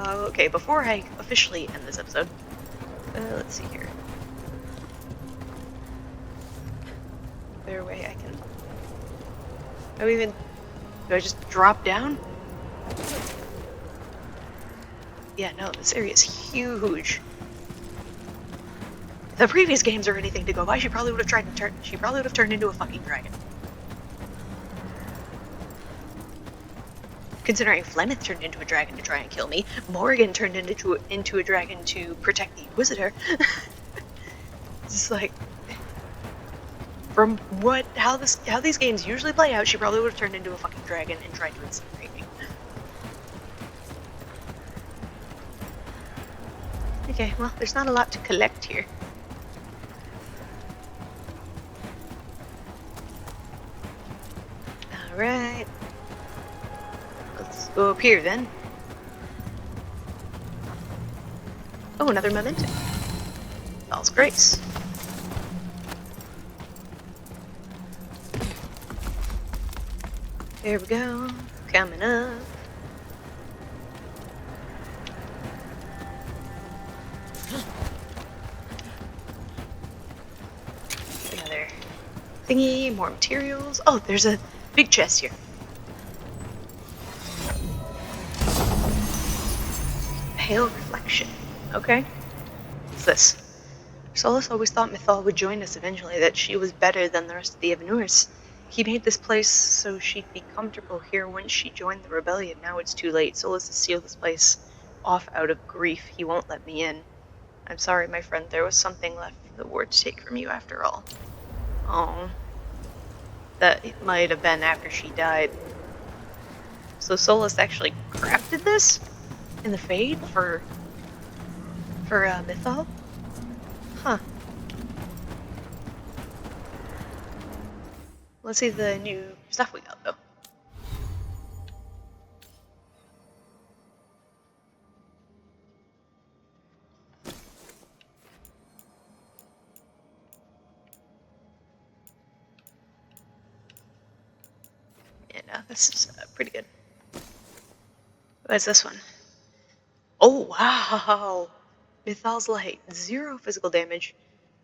Okay, before I officially end this episode, let's see here. Is there a way I can... Do I just drop down? Yeah, no, this area is huge. If the previous games are anything to go by, she probably would have turned into a fucking dragon. Considering Flemeth turned into a dragon to try and kill me, Morrigan turned into a dragon to protect the Inquisitor. It's like, from how these games usually play out, she probably would have turned into a fucking dragon and tried to incinerate me. Okay, well, there's not a lot to collect here. Alright. Let's go up here then. Oh, another memento. False Grace. There we go. Coming up. Another thingy, more materials. Oh, there's a big chest here. Pale reflection. Okay. What's this? Solus always thought Mythal would join us eventually, that she was better than the rest of the Evanurs. He made this place so she'd be comfortable here once she joined the rebellion. Now it's too late. Solus has sealed this place off out of grief. He won't let me in. I'm sorry, my friend. There was something left for the ward to take from you after all. Oh. That might have been after she died. So Solus actually crafted this in the Fade for Mythal? Huh. Let's see the new stuff we got, though. Yeah, no, this is pretty good. What's this one? Oh, wow! Mythal's Light. 0 physical damage,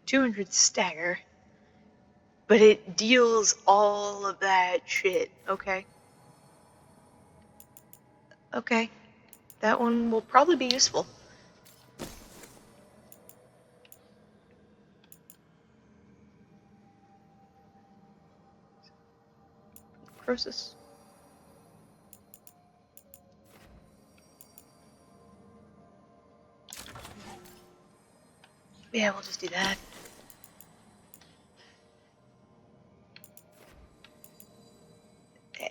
200 stagger. But it deals all of that shit. Okay. Okay. That one will probably be useful. Croesus. Yeah, we'll just do that.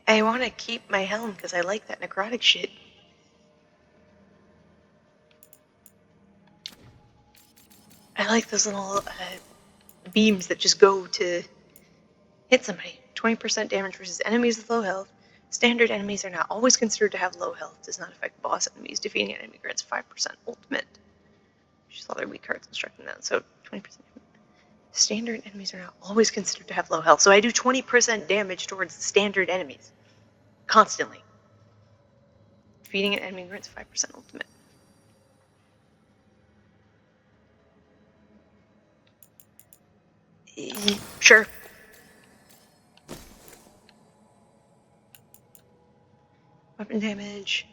I want to keep my helm because I like that necrotic shit. I like those little beams that just go to hit somebody. 20% damage versus enemies with low health. Standard enemies are not always considered to have low health. Does not affect boss enemies. Defeating an enemy grants 5% ultimate. Just all their weak cards instructing that. So 20%. Standard enemies are not always considered to have low health. So I do 20% damage towards standard enemies. Constantly. Defeating an enemy grants 5% ultimate. Sure. Weapon damage.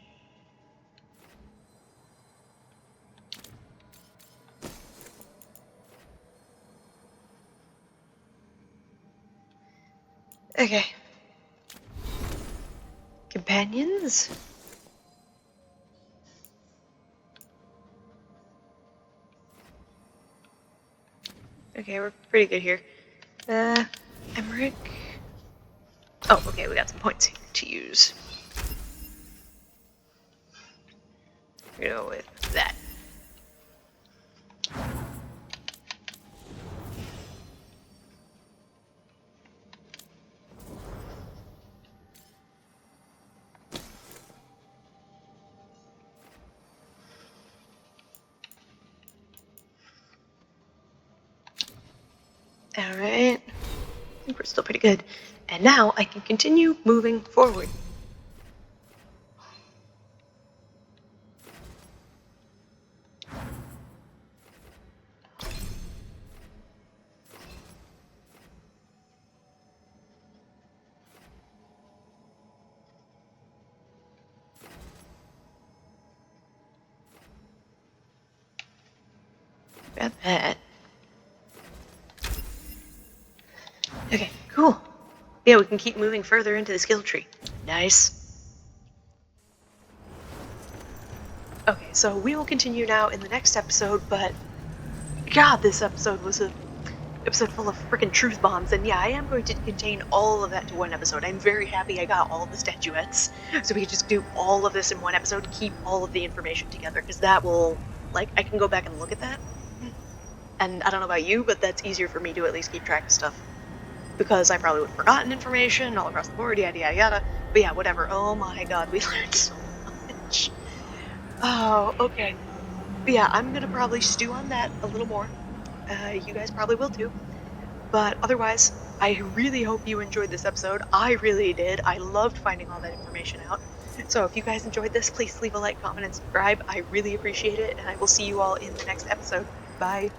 Okay. Companions? Okay, we're pretty good here. Emmerich. Oh, okay, we got some points here to use. Go with that. Alright. I think we're still pretty good. And now I can continue moving forward. Got that. Okay, cool. Yeah, we can keep moving further into the skill tree. Nice. Okay, so we will continue now in the next episode, but God, this episode was an episode full of freaking truth bombs, and yeah, I am going to contain all of that to one episode. I'm very happy I got all the statuettes, so we can just do all of this in one episode, keep all of the information together, because that will, like, I can go back and look at that. And I don't know about you, but that's easier for me to at least keep track of stuff. Because I probably would have forgotten information all across the board, yada yada yada. But yeah, whatever. Oh my god, we learned so much. Oh, okay. But yeah, I'm gonna probably stew on that a little more. You guys probably will too. But otherwise, I really hope you enjoyed this episode. I really did. I loved finding all that information out. So if you guys enjoyed this, please leave a like, comment, and subscribe. I really appreciate it, and I will see you all in the next episode. Bye.